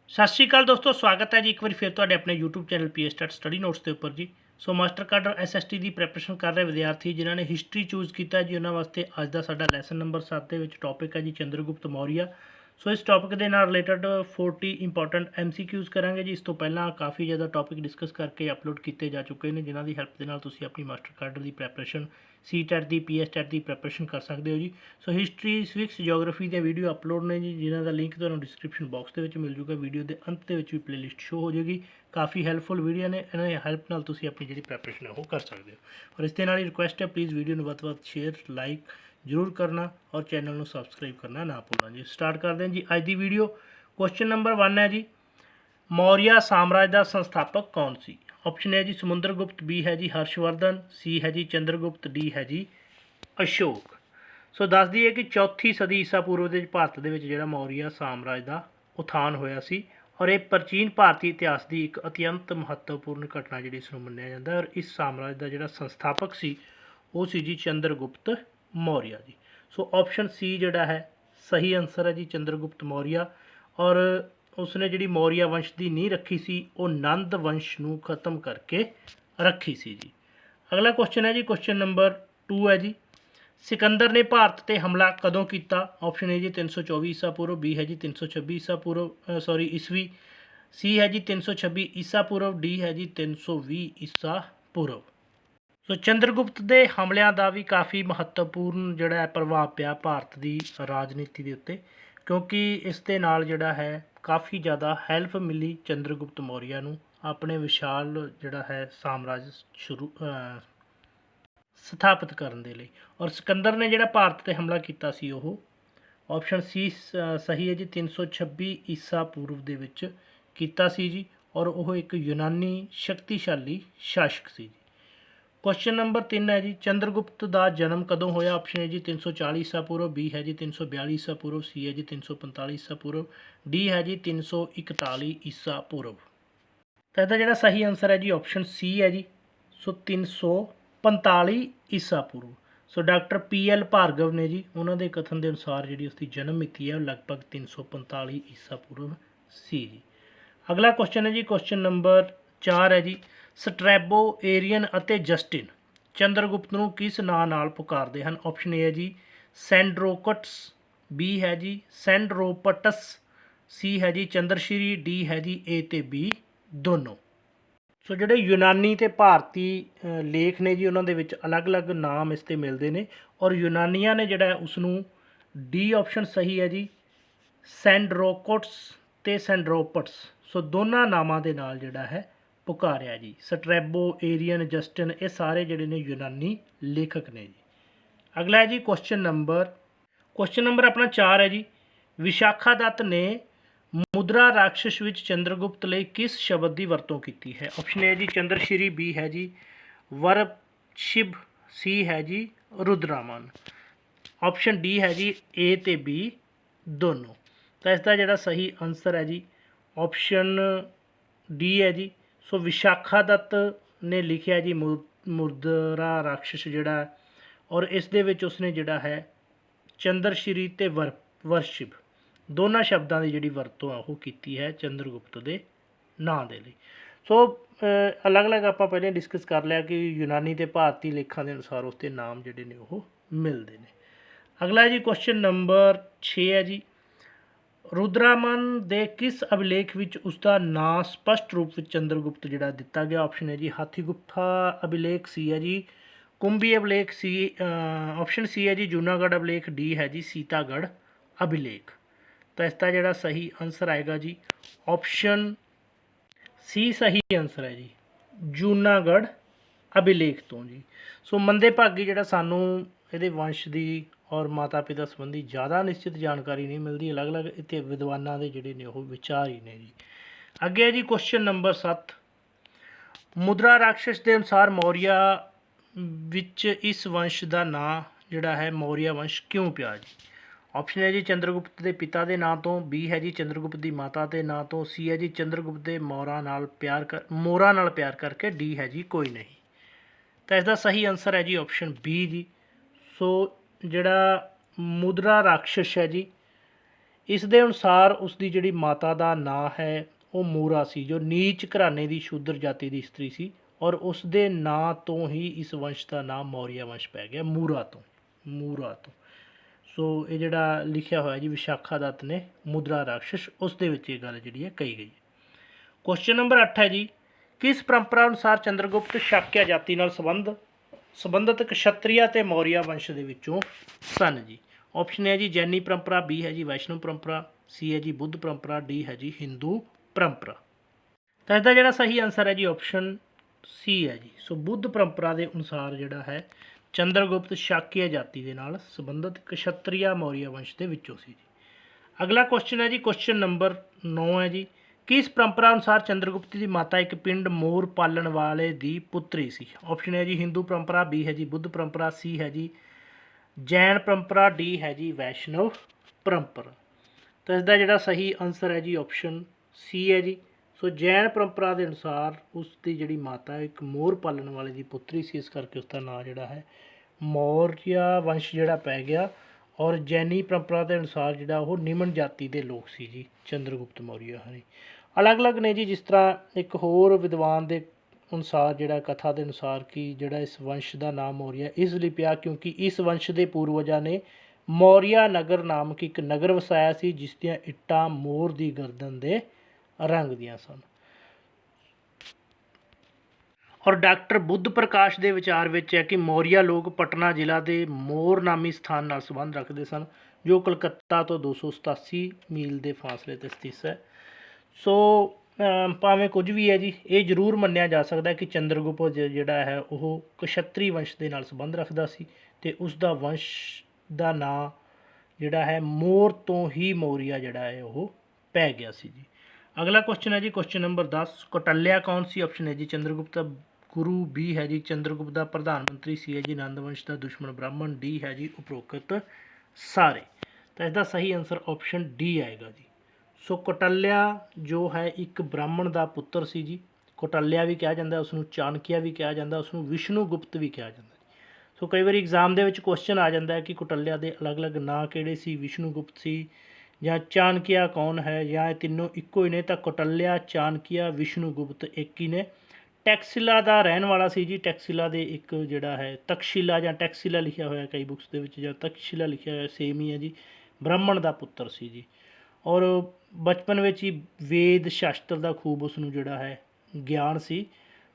सत श्री अकाल दोस्तों, स्वागत है जी एक बार फिर तुहाडे अपने YouTube channel P S study notes के उपर जी। सो मास्टर कार्ड और एस एस टी की प्रैपरेशन कर रहे विद्यार्थी जिन्होंने हिस्टरी चूज किया जी, उन्होंने वास्ते अज का साडा लैसन नंबर 7 के टॉपिक है जी चंद्रगुप्त मौर्य। सो इस टॉपिक के नाल रिलेटेड 40 इंपॉर्टेंट MCQs करांगे जी। इस तो पहला काफ़ी ज़्यादा टॉपिक डिस्कस करके अपलोड किए जा चुके हैं, जिन्हों की हैल्प के नाल तुसीं अपनी मास्टर कार्ड की प्रैपरेशन C-TET की PS-TET की प्रैपरेशन कर सकते हो जी। सो हिस्टरी सिविक्स जियोग्राफी के वीडियो अपलोड ने जी, जिन्हों का लिंक तुहानूं डिस्क्रिप्शन बॉक्स के मिल जूगा। वीडियो के अंत के भी प्लेलिस्ट शो हो जाएगी। काफ़ी हैल्पफुल वीडियो ने, इन्होंने हैल्प नाल तुसीं अपनी जी प्रैपरेशन है वो कर सकते हो। और इस दे नाल रिक्वेस्ट है, प्लीज़ वीडियो में वध शेयर लाइक जरूर करना और चैनल को सबसक्राइब करना ना भूलना जी। स्टार्ट करते हैं जी अज की वीडियो। क्वेश्चन नंबर 1 है जी, मौर्य साम्राज्य का संस्थापक कौन सी? ऑप्शन है जी समुद्रगुप्त, बी है जी हर्षवर्धन, सी है जी चंद्रगुप्त, डी है जी अशोक। सो दस दी है कि चौथी सदी ईसा पूर्व के भारत के जो मौर्य साम्राज्य का उत्थान होया सी और ये प्राचीन भारतीय इतिहास की एक अत्यंत महत्वपूर्ण घटना जी इसमें मन्निया जाता है। और इस साम्राज्य का जोड़ा संस्थापक सी वो सी जी Chandragupta Maurya ji. So option C जोड़ा है सही आंसर है जी, चंद्रगुप्त मौर्य। और उसने जी मौर्य वंश की नींह रखी सी वो नंद वंश नूं खत्म करके रखी सी जी। अगला क्वेश्चन है जी, क्वेश्चन नंबर 2 है जी, सिकंदर ने भारत पर हमला कदों किया? ऑप्शन ए जी 324 ईसा पूर्व, बी है जी 326 ईसा पूर्व सॉरी ईस्वी, सी है जी 326 ईसा पूर्व, डी है जी 320 ईसा पूर्व। सो चंद्रगुप्त के हमलों का भी काफ़ी महत्वपूर्ण जोड़ा है प्रभाव पिया भारत की राजनीति के उत्ते, क्योंकि इस दे नाल जोड़ा है काफ़ी ज़्यादा हैल्प मिली चंद्रगुप्त मौर्य नूं अपने विशाल जोड़ा है साम्राज्य शुरू स्थापित करने के लिए। और सिकंदर ने जोड़ा भारत पर हमला किया सी वो ऑप्शन सी सही है जी 326 ईसा पूर्व के विच कीता सी जी। और वह एक यूनानी शक्तिशाली शासक सी जी। क्वेश्चन नंबर 3 है जी, चंद्रगुप्त का जन्म कदों होया? ऑप्शन है जी 340 ईसा पूर्व, बी है जी 342 ईसा पूर्व, सी है जी 345 ईसा पूर्व, डी है जी 341 ईसा पूर्व। तो इसका जोड़ा सही आंसर है जी ऑप्शन सी है जी। सो 345 ईसा पूर्व। सो डॉक्टर PL भार्गव ने जी, उन्होंने कथन के अनुसार जी उसकी जन्म मिति है लगभग 345 ईसा पूर्व सी जी। अगला क्वेश्चन है जी, क्वेश्चन नंबर 4 है जी, स्ट्रैबो एरियन अते जस्टिन चंद्रगुप्त नूं किस नां नाल पुकारते हैं? ऑप्शन ए है जी सैंड्रोकट्स, बी है जी सैंड्रोपटस, सी है जी चंद्रश्री, डी है जी ए ते बी दोनों। सो जोड़े यूनानी ते भारती लेख ने जी उन्होंने अलग अलग नाम इस ते मिलते हैं। और यूनानिया ने जोड़ा उसनूं डी ऑप्शन सही है जी सैंड्रोकोट्स ते सैंड्रोपट्स, सो दोनों नामां दे नाल जिहड़ा है पुकारिया जी। स्ट्रैबो एरियन जस्टिन ये सारे जिहड़े ने यूनानी लेखक ने जी। अगला है जी क्वेश्चन नंबर अपना 4 है जी, विशाखा दत्त ने मुद्रा राक्षस विच चंद्रगुप्त लई किस शब्द की वरतों की है? ऑप्शन ए जी चंद्रश्री, बी है जी वरशिब, सी है जी रुद्रामन, ऑप्शन डी है जी ए ते बी दोनों। तो इसका जोड़ा सही आंसर है जी ऑप्शन डी है जी। सो विशाखा दत्त ने लिखिया जी मुद्रा राक्षस जोड़ा, और इस दे विच उसने जोड़ा है चंद्रश्री ते वर्शिप दोनों शब्दों की जी वरतों है वो की है चंद्रगुप्त के नाम के लिए। सो अलग अलग आप पहले डिस्कस कर लिया कि यूनानी ते भारतीय लेखों के अनुसार उसके नाम जोड़े ने वो मिलते हैं। अगला है जी क्वेश्चन नंबर 6 है जी, रुद्रामन दे किस अभिलेख विच उसका नाम स्पष्ट रूप से चंद्रगुप्त जोड़ा दिता गया? ऑप्शन है जी हाथीगुप्ता अभिलेख, सी है जी कुंभी अभिलेख, सी ऑप्शन सी है जी जूनागढ़ अभिलेख, डी है जी सीतागढ़ अभिलेख। तो इसका जोड़ा सही आंसर आएगा जी ऑप्शन सी सही आंसर है जी जूनागढ़ अभिलेख तो जी। सो मंदे भागी जोड़ा सानू ये वंश की और माता पिता संबंधी ज़्यादा निश्चित जानकारी नहीं मिलती, अलग अलग इतने विद्वानों के जोड़े ने वो विचार ही ने जी। अगे है जी क्वेश्चन नंबर 7, मुद्रा राक्षस के अनुसार मौर्य विच इस वंश का नाम जोड़ा है मौर्य वंश क्यों पिया जी? ऑप्शन है जी चंद्रगुप्त के पिता के नाम तो, बी है जी चंद्रगुप्त की माता के नाम तो, सी है जी चंद्रगुप्त के मोरा नाल प्यार करके, डी है जी कोई नहीं। तो इसका सही आंसर है जी ऑप्शन बी जी। सो जोड़ा मुद्रा राक्षस है जी ਇਸ ਦੇ ਅਨੁਸਾਰ ਉਸ ਦੀ ਜਿਹੜੀ ਮਾਤਾ ਦਾ ਨਾਂ ਹੈ ਉਹ ਮੂਰਾ ਸੀ, ਜੋ ਨੀਚ ਘਰਾਣੇ ਦੀ ਸ਼ੂਦਰ ਜਾਤੀ ਦੀ ਇਸਤਰੀ ਸੀ, ਔਰ ਉਸ ਦੇ ਨਾਂ ਤੋਂ ਹੀ ਇਸ ਵੰਸ਼ ਦਾ ਨਾਮ ਮੌਰੀਆ ਵੰਸ਼ ਪੈ ਗਿਆ, ਮੂਰਾ ਤੋਂ। ਮੂਰਾ ਤੋਂ। ਸੋ ਇਹ ਜਿਹੜਾ ਲਿਖਿਆ ਹੋਇਆ ਜੀ ਵਿਸ਼ਾਖਾ ਦੱਤ ਨੇ ਮੁਦਰਾ ਰਾਖਸ਼, ਉਸ ਦੇ ਵਿੱਚ ਇਹ ਗੱਲ ਜਿਹੜੀ ਹੈ ਕਹੀ ਗਈ ਹੈ। ਕੁਐਸਚਨ ਨੰਬਰ 8 ਹੈ ਜੀ, ਕਿਸ ਪਰੰਪਰਾ ਅਨੁਸਾਰ ਚੰਦਰਗੁਪਤ ਸ਼ਾਕਿਆ ਜਾਤੀ ਨਾਲ ਸੰਬੰਧਿਤ ਕਸ਼ਤਰੀਆ ਤੇ ਮੌਰੀਆ ਵੰਸ਼ ਦੇ ਵਿੱਚੋਂ ਸਨ ਜੀ। ਆਪਸ਼ਨ ਹੈ ਜੀ ਜੈਨੀ ਪਰੰਪਰਾ, ਬੀ ਹੈ ਜੀ ਵੈਸ਼ਨਵ ਪਰੰਪਰਾ, ਸੀ ਹੈ ਜੀ ਬੁੱਧ ਪਰੰਪਰਾ, ਡੀ ਹੈ ਜੀ ਹਿੰਦੂ ਪਰੰਪਰਾ। ਤਾਂ ਇਸਦਾ ਜਿਹੜਾ ਸਹੀ ਆਨਸਰ ਹੈ ਜੀ ਆਪਸ਼ਨ ਸੀ ਹੈ ਜੀ। ਸੋ ਬੁੱਧ ਪਰੰਪਰਾ ਦੇ ਅਨੁਸਾਰ ਜਿਹੜਾ ਹੈ ਚੰਦਰਗੁਪਤ ਸ਼ਾਕਿਆ ਜਾਤੀ ਦੇ ਨਾਲ ਸੰਬੰਧਿਤ ਕਸ਼ਤਰੀਆ ਮੌਰੀਆ ਵੰਸ਼ ਦੇ ਵਿੱਚੋਂ ਸੀ ਜੀ। ਅਗਲਾ ਕੁਐਸਚਨ ਹੈ ਜੀ, ਕੁਐਸਚਨ ਨੰਬਰ 9 ਹੈ ਜੀ, ਕਿਸ ਪਰੰਪਰਾ ਅਨੁਸਾਰ ਚੰਦਰਗੁਪਤ ਦੀ ਮਾਤਾ ਇੱਕ ਪਿੰਡ ਮੋਰ ਪਾਲਣ ਵਾਲੇ ਦੀ ਪੁੱਤਰੀ ਸੀ। ਆਪਸ਼ਨ ਹੈ ਜੀ ਹਿੰਦੂ ਪਰੰਪਰਾ, ਬੀ ਹੈ ਜੀ ਬੁੱਧ ਪਰੰਪਰਾ, ਸੀ ਹੈ ਜੀ ਜੈਨ ਪਰੰਪਰਾ, ਡੀ ਹੈ ਜੀ ਵੈਸ਼ਨਵ ਪਰੰਪਰਾ। ਤਾਂ ਇਸਦਾ ਜਿਹੜਾ ਸਹੀ ਆਨਸਰ ਹੈ ਜੀ ਆਪਸ਼ਨ ਸੀ ਹੈ ਜੀ। ਸੋ ਜੈਨ ਪਰੰਪਰਾ ਦੇ ਅਨੁਸਾਰ ਉਸ ਦੀ ਜਿਹੜੀ ਮਾਤਾ ਇੱਕ ਮੋਰ ਪਾਲਣ ਵਾਲੇ ਦੀ ਪੁੱਤਰੀ ਸੀ, ਇਸ ਕਰਕੇ ਉਸ ਦਾ ਨਾਂ ਜਿਹੜਾ ਹੈ ਮੌਰੀਆ ਵੰਸ਼ ਜਿਹੜਾ ਪੈ ਗਿਆ। ਔਰ ਜੈਨੀ ਪਰੰਪਰਾ ਦੇ ਅਨੁਸਾਰ ਜਿਹੜਾ ਉਹ ਨਿਮਨ ਜਾਤੀ ਦੇ ਲੋਕ ਸੀ ਜੀ ਚੰਦਰਗੁਪਤ ਮੌਰੀਆ ਹਰੀ। ਅਲੱਗ-ਅਲੱਗ ਨੇ ਜੀ, ਜਿਸ ਤਰ੍ਹਾਂ ਇੱਕ ਹੋਰ ਵਿਦਵਾਨ ਦੇ ਅਨੁਸਾਰ ਜਿਹੜਾ ਕਥਾ ਦੇ ਅਨੁਸਾਰ ਕਿ ਜਿਹੜਾ ਇਸ ਵੰਸ਼ ਦਾ ਨਾਮ ਮੌਰੀਆ ਇਸ ਲਈ ਪਿਆ ਕਿਉਂਕਿ ਇਸ ਵੰਸ਼ ਦੇ ਪੂਰਵਜਾਂ ਨੇ ਮੌਰੀਆ ਨਗਰ ਨਾਮਕ ਇੱਕ ਨਗਰ ਵਸਾਇਆ ਸੀ, ਜਿਸ ਦੀਆਂ ਇੱਟਾਂ ਮੋਰ ਦੀ ਗਰਦਨ ਦੇ ਰੰਗ ਦੀਆਂ ਸਨ। ਔਰ ਡਾਕਟਰ ਬੁੱਧ ਪ੍ਰਕਾਸ਼ ਦੇ ਵਿਚਾਰ ਵਿੱਚ ਹੈ ਕਿ ਮੌਰੀਆ ਲੋਕ ਪਟਨਾ ਜ਼ਿਲ੍ਹਾ ਦੇ ਮੋਰ ਨਾਮੀ ਸਥਾਨ ਨਾਲ ਸੰਬੰਧ ਰੱਖਦੇ ਸਨ, ਜੋ ਕਲਕੱਤਾ ਤੋਂ 287 ਮੀਲ ਦੇ ਫਾਸਲੇ 'ਤੇ ਸਥਿਤ ਹੈ। ਸੋ ਭਾਵੇਂ ਕੁਝ ਵੀ ਹੈ ਜੀ, ਇਹ ਜ਼ਰੂਰ ਮੰਨਿਆ ਜਾ ਸਕਦਾ ਕਿ ਚੰਦਰਗੁਪਤ ਜਿਹੜਾ ਹੈ ਉਹ ਕਸ਼ਤਰੀ ਵੰਸ਼ ਦੇ ਨਾਲ ਸੰਬੰਧ ਰੱਖਦਾ ਸੀ ਅਤੇ ਉਸ ਦਾ ਵੰਸ਼ ਦਾ ਨਾਂ ਜਿਹੜਾ ਹੈ ਮੋਰ ਤੋਂ ਹੀ ਮੌਰੀਆ ਜਿਹੜਾ ਹੈ ਉਹ ਪੈ ਗਿਆ ਸੀ ਜੀ। ਅਗਲਾ ਕੁਐਸਚਨ ਹੈ ਜੀ, ਕੁਐਸਚਨ ਨੰਬਰ 10, ਕੌਟਲਿਆ ਕੌਣ ਸੀ। ਆਪਸ਼ਨ ਹੈ ਜੀ ਚੰਦਰਗੁਪਤ ਦਾ ਗੁਰੂ, ਬੀ ਹੈ ਜੀ ਚੰਦਰਗੁਪਤ ਦਾ ਪ੍ਰਧਾਨ ਮੰਤਰੀ, ਸੀ ਹੈ ਜੀ ਨੰਦ ਵੰਸ਼ ਦਾ ਦੁਸ਼ਮਣ ਬ੍ਰਾਹਮਣ, ਡੀ ਹੈ ਜੀ ਉਪਰੋਕਤ ਸਾਰੇ। ਤਾਂ ਇਸਦਾ ਸਹੀ ਆਨਸਰ ਆਪਸ਼ਨ ਡੀ ਆਏਗਾ ਜੀ। ਸੋ ਕੌਟਲਿਆ ਜੋ ਹੈ ਇੱਕ ਬ੍ਰਾਹਮਣ ਦਾ ਪੁੱਤਰ ਸੀ ਜੀ। ਕੌਟਲਿਆ ਵੀ ਕਿਹਾ ਜਾਂਦਾ, ਉਸ ਨੂੰ ਚਾਣਕਿਆ ਵੀ ਕਿਹਾ ਜਾਂਦਾ, ਉਸ ਨੂੰ ਵਿਸ਼ਨੂੰ ਗੁਪਤ ਵੀ ਕਿਹਾ ਜਾਂਦਾ। ਸੋ ਕਈ ਵਾਰੀ ਐਗਜ਼ਾਮ ਦੇ ਵਿੱਚ ਕੁਐਸਚਨ ਆ ਜਾਂਦਾ ਹੈ ਕਿ ਕੌਟਲਿਆ ਦੇ ਅਲੱਗ-ਅਲੱਗ ਨਾਂ ਕਿਹੜੇ ਸੀ, ਵਿਸ਼ਨੂੰ ਗੁਪਤ ਸੀ ਜਾਂ ਚਾਣਕਿਆ ਕੌਣ ਹੈ, ਜਾਂ ਇਹ ਤਿੰਨੋਂ ਇੱਕੋ ਹੀ ਨੇ। ਤਾਂ ਕੌਟਲਿਆ, ਚਾਣਕਿਆ, ਵਿਸ਼ਨੂੰ ਗੁਪਤ ਇੱਕ ਹੀ ਨੇ। ਟੈਕਸਿਲਾ ਦਾ ਰਹਿਣ ਵਾਲਾ ਸੀ ਜੀ। ਟੈਕਸਿਲਾ ਦੇ ਇੱਕ ਜਿਹੜਾ ਹੈ ਤਕਸ਼ਿਲਾ ਜਾਂ ਟੈਕਸਿਲਾ ਲਿਖਿਆ ਹੋਇਆ ਕਈ ਬੁੱਕਸ ਦੇ ਵਿੱਚ, ਜਾਂ ਤਕਸ਼ਿਲਾ ਲਿਖਿਆ ਹੋਇਆ ਸੇਮ ਹੀ ਹੈ ਜੀ। ਬ੍ਰਾਹਮਣ ਦਾ ਪੁੱਤਰ ਸੀ ਜੀ, ਔਰ ਬਚਪਨ ਵਿੱਚ ਹੀ ਵੇਦ ਸ਼ਾਸਤਰ ਦਾ ਖੂਬ ਉਸ ਨੂੰ ਜਿਹੜਾ ਹੈ ਗਿਆਨ ਸੀ,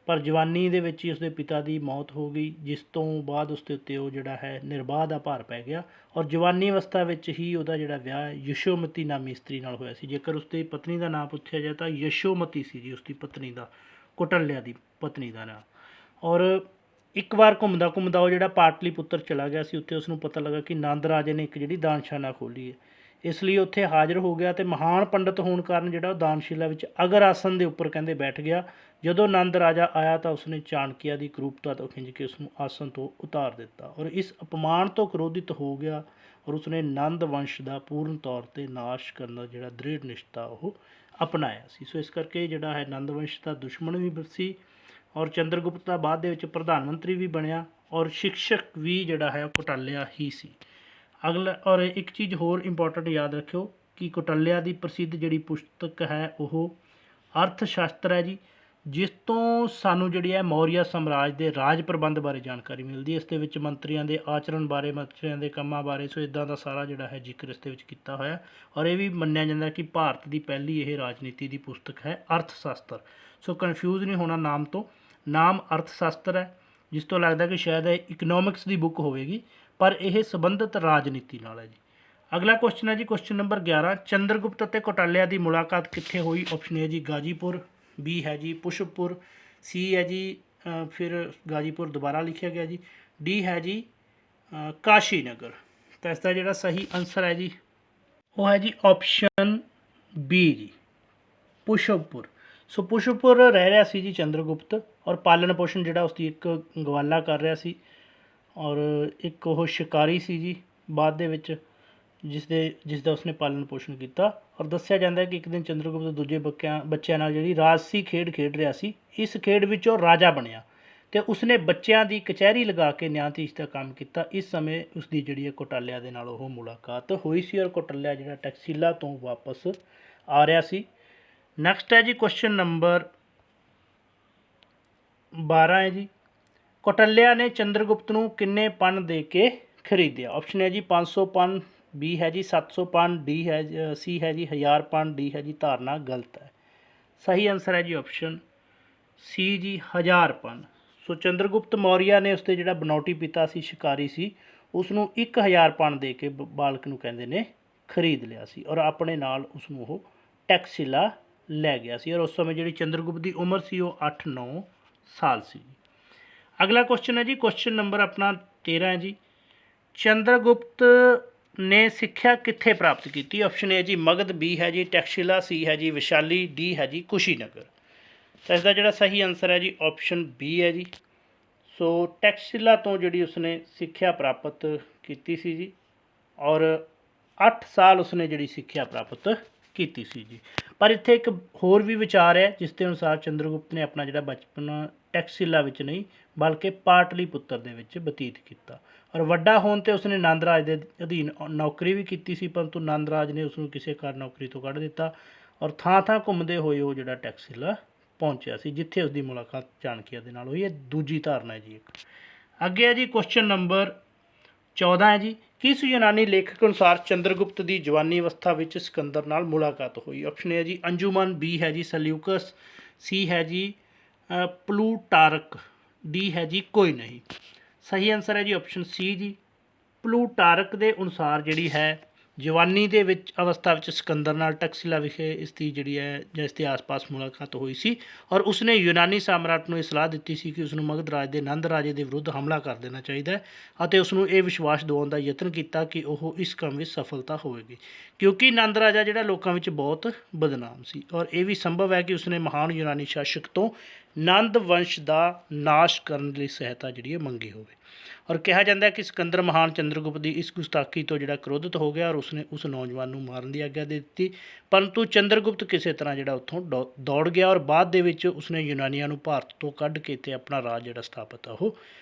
ਪਰ ਜਵਾਨੀ ਦੇ ਵਿੱਚ ਹੀ ਉਸਦੇ ਪਿਤਾ ਦੀ ਮੌਤ ਹੋ ਗਈ, ਜਿਸ ਤੋਂ ਬਾਅਦ ਉਸ ਦੇ ਉੱਤੇ ਉਹ ਜਿਹੜਾ ਹੈ ਨਿਰਵਾਹ ਦਾ ਭਾਰ ਪੈ ਗਿਆ। ਔਰ ਜਵਾਨੀ ਅਵਸਥਾ ਵਿੱਚ ਹੀ ਉਹਦਾ ਜਿਹੜਾ ਵਿਆਹ ਯਸ਼ੋਮਤੀ ਨਾਮੀ ਇਸਤਰੀ ਨਾਲ ਹੋਇਆ ਸੀ। ਜੇਕਰ ਉਸਦੀ ਪਤਨੀ ਦਾ ਨਾਮ ਪੁੱਛਿਆ ਜਾਏ ਤਾਂ ਯਸ਼ੋਮਤੀ ਸੀ ਜੀ ਉਸਦੀ ਪਤਨੀ ਦਾ, ਕੌਟਲਿਆ ਦੀ ਪਤਨੀ ਦਾ ਨਾਂ। ਔਰ ਇੱਕ ਵਾਰ ਘੁੰਮਦਾ ਘੁੰਮਦਾ ਉਹ ਜਿਹੜਾ ਪਾਟਲੀਪੁੱਤਰ ਚਲਾ ਗਿਆ ਸੀ, ਉੱਥੇ ਉਸ ਨੂੰ ਪਤਾ ਲੱਗਾ ਕਿ ਨੰਦ ਰਾਜੇ ਨੇ ਇੱਕ ਜਿਹੜੀ ਦਾਨਸ਼ਾਲਾ ਖੋਲ੍ਹੀ ਹੈ, ਇਸ ਲਈ ਉੱਥੇ ਹਾਜ਼ਰ ਹੋ ਗਿਆ ਅਤੇ ਮਹਾਨ ਪੰਡਤ ਹੋਣ ਕਾਰਨ ਜਿਹੜਾ ਉਹ ਦਾਨਸ਼ੀਲਾ ਵਿੱਚ ਅਗਰ ਆਸਨ ਦੇ ਉੱਪਰ ਕਹਿੰਦੇ ਬੈਠ ਗਿਆ। ਜਦੋਂ ਨੰਦ ਰਾਜਾ ਆਇਆ ਤਾਂ ਉਸਨੇ ਚਾਣਕਿਆ ਦੀ ਕਰੂਪਤਾ ਤੋਂ ਖਿੱਚ ਕੇ ਉਸ ਨੂੰ ਆਸਨ ਤੋਂ ਉਤਾਰ ਦਿੱਤਾ, ਔਰ ਇਸ ਅਪਮਾਨ ਤੋਂ ਕ੍ਰੋਧਿਤ ਹੋ ਗਿਆ, ਔਰ ਉਸਨੇ ਨੰਦ ਵੰਸ਼ ਦਾ ਪੂਰਨ ਤੌਰ 'ਤੇ ਨਾਸ਼ ਕਰਨ ਦਾ ਜਿਹੜਾ ਦ੍ਰਿੜ ਨਿਸ਼ਚਾ ਉਹ ਅਪਣਾਇਆ ਸੀ। ਸੋ ਇਸ ਕਰਕੇ ਜਿਹੜਾ ਹੈ ਨੰਦ ਵੰਸ਼ ਦਾ ਦੁਸ਼ਮਣ ਵੀ ਸੀ, ਔਰ ਚੰਦਰਗੁਪਤ ਦਾ ਬਾਅਦ ਦੇ ਵਿੱਚ ਪ੍ਰਧਾਨ ਮੰਤਰੀ ਵੀ ਬਣਿਆ, ਔਰ ਸ਼ਿਕਸ਼ਕ ਵੀ ਜਿਹੜਾ ਹੈ ਕੌਟਲਿਆ ਹੀ ਸੀ। ਅਗਲਾ ਔਰ ਇੱਕ ਚੀਜ਼ ਹੋਰ ਇੰਪੋਰਟੈਂਟ ਯਾਦ ਰੱਖਿਓ ਕਿ ਕੌਟਲਿਆ ਦੀ ਪ੍ਰਸਿੱਧ ਜਿਹੜੀ ਪੁਸਤਕ ਹੈ ਉਹ ਅਰਥ ਸ਼ਾਸਤਰ ਹੈ ਜੀ, ਜਿਸ ਤੋਂ ਸਾਨੂੰ ਜਿਹੜੀ ਹੈ ਮੌਰੀਆ ਸਾਮਰਾਜ ਦੇ ਰਾਜ ਪ੍ਰਬੰਧ ਬਾਰੇ ਜਾਣਕਾਰੀ ਮਿਲਦੀ ਹੈ। ਇਸ ਦੇ ਵਿੱਚ ਮੰਤਰੀਆਂ ਦੇ ਆਚਰਣ ਬਾਰੇ, ਮੰਤਰੀਆਂ ਦੇ ਕੰਮਾਂ ਬਾਰੇ, ਸੋ ਇੱਦਾਂ ਦਾ ਸਾਰਾ ਜਿਹੜਾ ਹੈ ਜ਼ਿਕਰ ਇਸ ਦੇ ਵਿੱਚ ਕੀਤਾ ਹੋਇਆ। ਔਰ ਇਹ ਵੀ ਮੰਨਿਆ ਜਾਂਦਾ ਕਿ ਭਾਰਤ ਦੀ ਪਹਿਲੀ ਇਹ ਰਾਜਨੀਤੀ ਦੀ ਪੁਸਤਕ ਹੈ ਅਰਥ ਸ਼ਾਸਤਰ। ਸੋ ਕਨਫਿਊਜ਼ ਨਹੀਂ ਹੋਣਾ ਨਾਮ ਤੋਂ, ਨਾਮ ਅਰਥ ਸ਼ਾਸਤਰ ਹੈ, ਜਿਸ ਤੋਂ ਲੱਗਦਾ ਕਿ ਸ਼ਾਇਦ ਇਹ ਇਕਨੋਮਿਕਸ ਦੀ ਬੁੱਕ ਹੋਵੇਗੀ, ਪਰ ਇਹ ਸੰਬੰਧਿਤ ਰਾਜਨੀਤੀ ਨਾਲ ਹੈ ਜੀ। ਅਗਲਾ ਕੁਐਸਚਨ ਹੈ ਜੀ, ਕੁਐਸਚਨ ਨੰਬਰ 11, ਚੰਦਰਗੁਪਤ ਅਤੇ ਕੌਟਲਿਆ ਦੀ ਮੁਲਾਕਾਤ ਕਿੱਥੇ ਹੋਈ। ਆਪਸ਼ਨ ਹੈ ਜੀ ਗਾਜੀਪੁਰ, ਬੀ ਹੈ ਜੀ ਪੁਸ਼ਪਪੁਰ, ਸੀ ਹੈ ਜੀ ਫਿਰ ਗਾਜੀਪੁਰ ਦੁਬਾਰਾ ਲਿਖਿਆ ਗਿਆ ਜੀ, ਡੀ ਹੈ ਜੀ ਕਾਸ਼ੀ ਨਗਰ। ਤਾਂ ਇਸ ਦਾ ਜਿਹੜਾ ਸਹੀ ਆਨਸਰ ਹੈ ਜੀ ਉਹ ਹੈ ਜੀ ਆਪਸ਼ਨ ਬੀ ਜੀ ਪੁਸ਼ਪਪੁਰ। ਸੋ ਪੁਸ਼ਪਪੁਰ ਰਹਿ ਰਿਹਾ ਸੀ ਜੀ ਚੰਦਰਗੁਪਤ, ਔਰ ਪਾਲਣ ਪੋਸ਼ਣ ਜਿਹੜਾ ਉਸਦੀ ਇੱਕ ਗਵਾਲਾ ਕਰ ਰਿਹਾ ਸੀ, ਔਰ ਇੱਕ ਉਹ ਸ਼ਿਕਾਰੀ ਸੀ ਜੀ ਬਾਅਦ ਦੇ ਵਿੱਚ, ਜਿਸ ਦਾ ਉਸਨੇ ਪਾਲਣ ਪੋਸ਼ਣ ਕੀਤਾ। ਔਰ ਦੱਸਿਆ ਜਾਂਦਾ ਕਿ ਇੱਕ ਦਿਨ ਚੰਦਰਗੁਪਤ ਦੂਜੇ ਬੱਚਿਆਂ ਨਾਲ ਜਿਹੜੀ ਰਾਜਸੀ ਖੇਡ ਖੇਡ ਰਿਹਾ ਸੀ, ਇਸ ਖੇਡ ਵਿੱਚ ਉਹ ਰਾਜਾ ਬਣਿਆ ਤੇ ਉਸਨੇ ਬੱਚਿਆਂ ਦੀ ਕਚਹਿਰੀ ਲਗਾ ਕੇ ਨਿਆਂਧੀਸ਼ ਦਾ ਕੰਮ ਕੀਤਾ। ਇਸ ਸਮੇਂ ਉਸਦੀ ਜਿਹੜੀ ਹੈ ਕੌਟਾਲਿਆ ਦੇ ਨਾਲ ਉਹ ਮੁਲਾਕਾਤ ਹੋਈ ਸੀ ਔਰ ਕੌਟਾਲਿਆ ਜਿਹੜਾ ਟੈਕਸੀਲਾ ਤੋਂ ਵਾਪਸ ਆ ਰਿਹਾ ਸੀ। ਨੈਕਸਟ ਹੈ ਜੀ ਕੁਐਸਚਨ ਨੰਬਰ 12 ਹੈ ਜੀ, ਕੌਟਾਲਿਆ ਨੇ ਚੰਦਰਗੁਪਤ ਨੂੰ ਕਿੰਨੇ ਪਣ ਦੇ ਕੇ ਖਰੀਦਿਆ? ਆਪਸ਼ਨ ਹੈ ਜੀ 500 ਪਣ, ਬੀ ਹੈ ਜੀ 700 ਪਣ, ਡੀ ਹੈ ਸੀ ਹੈ ਜੀ 1000 ਪਣ, ਡੀ ਹੈ ਜੀ ਧਾਰਨਾ ਗਲਤ ਹੈ। ਸਹੀ ਆਨਸਰ ਹੈ ਜੀ ਆਪਸ਼ਨ ਸੀ ਜੀ 1000 ਪਣ। ਸੋ ਚੰਦਰਗੁਪਤ ਮੌਰੀਆ ਨੇ ਉਸਦੇ ਜਿਹੜਾ ਬਨੌਟੀ ਪਿਤਾ ਸੀ, ਸ਼ਿਕਾਰੀ ਸੀ, ਉਸ ਨੂੰ 1000 ਪਣ ਦੇ ਕੇ ਬਾਲਕ ਨੂੰ ਕਹਿੰਦੇ ਨੇ ਖਰੀਦ ਲਿਆ ਸੀ ਔਰ ਆਪਣੇ ਨਾਲ ਉਸ ਨੂੰ ਉਹ ਟੈਕਸਿਲਾ ਲੈ ਗਿਆ ਸੀ ਔਰ ਉਸ ਸਮੇਂ ਜਿਹੜੀ ਚੰਦਰਗੁਪਤ ਦੀ ਉਮਰ ਸੀ ਉਹ 8-9 ਸਾਲ ਸੀ। ਅਗਲਾ ਕੁਐਸਚਨ ਹੈ ਜੀ ਕੁਐਸਚਨ ਨੰਬਰ ਆਪਣਾ 13 ਹੈ ਜੀ, ਚੰਦਰਗੁਪਤ ਨੇ ਸਿੱਖਿਆ ਕਿੱਥੇ ਪ੍ਰਾਪਤ ਕੀਤੀ? ਆਪਸ਼ਨ ਹੈ ਜੀ ਮਗਧ, ਬੀ ਹੈ ਜੀ ਟੈਕਸਿਲਾ, ਸੀ ਹੈ ਜੀ ਵਿਸ਼ਾਲੀ, ਡੀ ਹੈ ਜੀ ਕੁਸ਼ੀਨਗਰ। ਤਾਂ ਇਸ ਦਾ ਜਿਹੜਾ ਸਹੀ ਆਨਸਰ ਹੈ ਜੀ ਆਪਸ਼ਨ ਬੀ ਹੈ ਜੀ। ਸੋ ਟੈਕਸਿਲਾ ਤੋਂ ਜਿਹੜੀ ਉਸਨੇ ਸਿੱਖਿਆ ਪ੍ਰਾਪਤ ਕੀਤੀ ਸੀ ਜੀ ਔਰ 8 ਸਾਲ ਉਸਨੇ ਜਿਹੜੀ ਸਿੱਖਿਆ ਪ੍ਰਾਪਤ ਕੀਤੀ ਸੀ ਜੀ। ਪਰ ਇੱਥੇ ਇੱਕ ਹੋਰ ਵੀ ਵਿਚਾਰ ਹੈ ਜਿਸ ਦੇ ਅਨੁਸਾਰ ਚੰਦਰਗੁਪਤ ਨੇ ਆਪਣਾ ਜਿਹੜਾ ਬਚਪਨ ਟੈਕਸਿਲਾ ਵਿੱਚ ਨਹੀਂ ਬਲਕਿ ਪਾਟਲੀਪੁੱਤਰ ਦੇ ਵਿੱਚ ਬਤੀਤ ਕੀਤਾ ਔਰ ਵੱਡਾ ਹੋਣ 'ਤੇ ਉਸਨੇ ਨੰਦ ਰਾਜ ਦੇ ਅਧੀਨ ਨੌਕਰੀ ਵੀ ਕੀਤੀ ਸੀ, ਪਰੰਤੂ ਨੰਦ ਰਾਜ ਨੇ ਉਸਨੂੰ ਕਿਸੇ ਕਾਰਨ ਨੌਕਰੀ ਤੋਂ ਕੱਢ ਦਿੱਤਾ ਔਰ ਥਾਂ ਥਾਂ ਘੁੰਮਦੇ ਹੋਏ ਉਹ ਜਿਹੜਾ ਟੈਕਸਿਲਾ ਪਹੁੰਚਿਆ ਸੀ, ਜਿੱਥੇ ਉਸਦੀ ਮੁਲਾਕਾਤ ਚਾਣਕਿਆ ਦੇ ਨਾਲ ਹੋਈ। ਇਹ ਦੂਜੀ ਧਾਰਨਾ ਹੈ ਜੀ ਇੱਕ। ਅੱਗੇ ਹੈ ਜੀ ਕੁਐਸਚਨ ਨੰਬਰ 14 ਹੈ ਜੀ, ਕਿਸ ਯੂਨਾਨੀ ਲੇਖਕ ਅਨੁਸਾਰ ਚੰਦਰਗੁਪਤ ਦੀ ਜਵਾਨੀ ਅਵਸਥਾ ਵਿੱਚ ਸਿਕੰਦਰ ਨਾਲ ਮੁਲਾਕਾਤ ਹੋਈ? ਆਪਸ਼ਨ ਹੈ ਜੀ ਅੰਜੁਮਨ, ਬੀ ਹੈ ਜੀ ਸਲਿਊਕਸ, ਸੀ ਹੈ ਜੀ ਪਲੂਟਾਰਕ, ਡੀ ਹੈ ਜੀ ਕੋਈ ਨਹੀਂ। ਸਹੀ ਆਨਸਰ ਹੈ ਜੀ ਆਪਸ਼ਨ ਸੀ ਜੀ ਪਲੂਟਾਰਕ ਦੇ ਅਨੁਸਾਰ ਜਿਹੜੀ ਹੈ ਜਵਾਨੀ ਦੇ ਵਿੱਚ ਅਵਸਥਾ ਵਿੱਚ ਸਿਕੰਦਰ ਨਾਲ ਟੈਕਸਿਲਾ ਵਿਖੇ ਇਸ ਦੀ ਜਿਹੜੀ ਹੈ ਜਾਂ ਇਸ ਦੇ ਆਸ-ਪਾਸ ਮੁਲਾਕਾਤ ਹੋਈ ਸੀ ਔਰ ਉਸਨੇ ਯੂਨਾਨੀ ਸਾਮਰਾਟ ਨੂੰ ਇਹ ਸਲਾਹ ਦਿੱਤੀ ਸੀ ਕਿ ਉਸਨੂੰ ਮਗਧ ਰਾਜ ਦੇ ਨੰਦ ਰਾਜੇ ਦੇ ਵਿਰੁੱਧ ਹਮਲਾ ਕਰ ਦੇਣਾ ਚਾਹੀਦਾ ਹੈ ਅਤੇ ਉਸਨੂੰ ਇਹ ਵਿਸ਼ਵਾਸ ਦਿਵਾਉਣ ਦਾ ਯਤਨ ਕੀਤਾ ਕਿ ਉਹ ਇਸ ਕੰਮ ਵਿੱਚ ਸਫਲਤਾ ਹੋਵੇਗੀ, ਕਿਉਂਕਿ ਨੰਦ ਰਾਜਾ ਜਿਹੜਾ ਲੋਕਾਂ ਵਿੱਚ ਬਹੁਤ ਬਦਨਾਮ ਸੀ ਔਰ ਇਹ ਵੀ ਸੰਭਵ ਹੈ ਕਿ ਉਸਨੇ ਮਹਾਨ ਯੂਨਾਨੀ ਸ਼ਾਸਕ ਤੋਂ ਨੰਦ ਵੰਸ਼ ਦਾ ਨਾਸ਼ ਕਰਨ ਲਈ ਸਹਾਇਤਾ ਜਿਹੜੀ ਹੈ ਮੰਗੀ ਹੋਵੇ ਔਰ ਕਿਹਾ ਜਾਂਦਾ ਹੈ ਕਿ ਸਿਕੰਦਰ ਮਹਾਨ ਚੰਦਰਗੁਪਤ ਦੀ ਇਸ ਗੁਸਤਾਖੀ ਤੋਂ ਜਿਹੜਾ ਕ੍ਰੋਧਿਤ ਹੋ ਗਿਆ ਔਰ ਉਸਨੇ ਉਸ ਨੌਜਵਾਨ ਨੂੰ ਮਾਰਨ ਦੀ ਆਗਿਆ ਦੇ ਦਿੱਤੀ, ਪਰੰਤੂ ਚੰਦਰਗੁਪਤ ਕਿਸੇ ਤਰ੍ਹਾਂ ਜਿਹੜਾ ਉੱਥੋਂ ਦੌੜ ਗਿਆ ਔਰ ਬਾਅਦ ਦੇ ਵਿੱਚ ਉਸਨੇ ਯੂਨਾਨੀਆਂ ਨੂੰ ਭਾਰਤ ਤੋਂ ਕੱਢ ਕੇ ਅਤੇ ਆਪਣਾ ਰਾਜ ਜਿਹੜਾ ਸਥਾਪਿਤ ਆ ਉਹ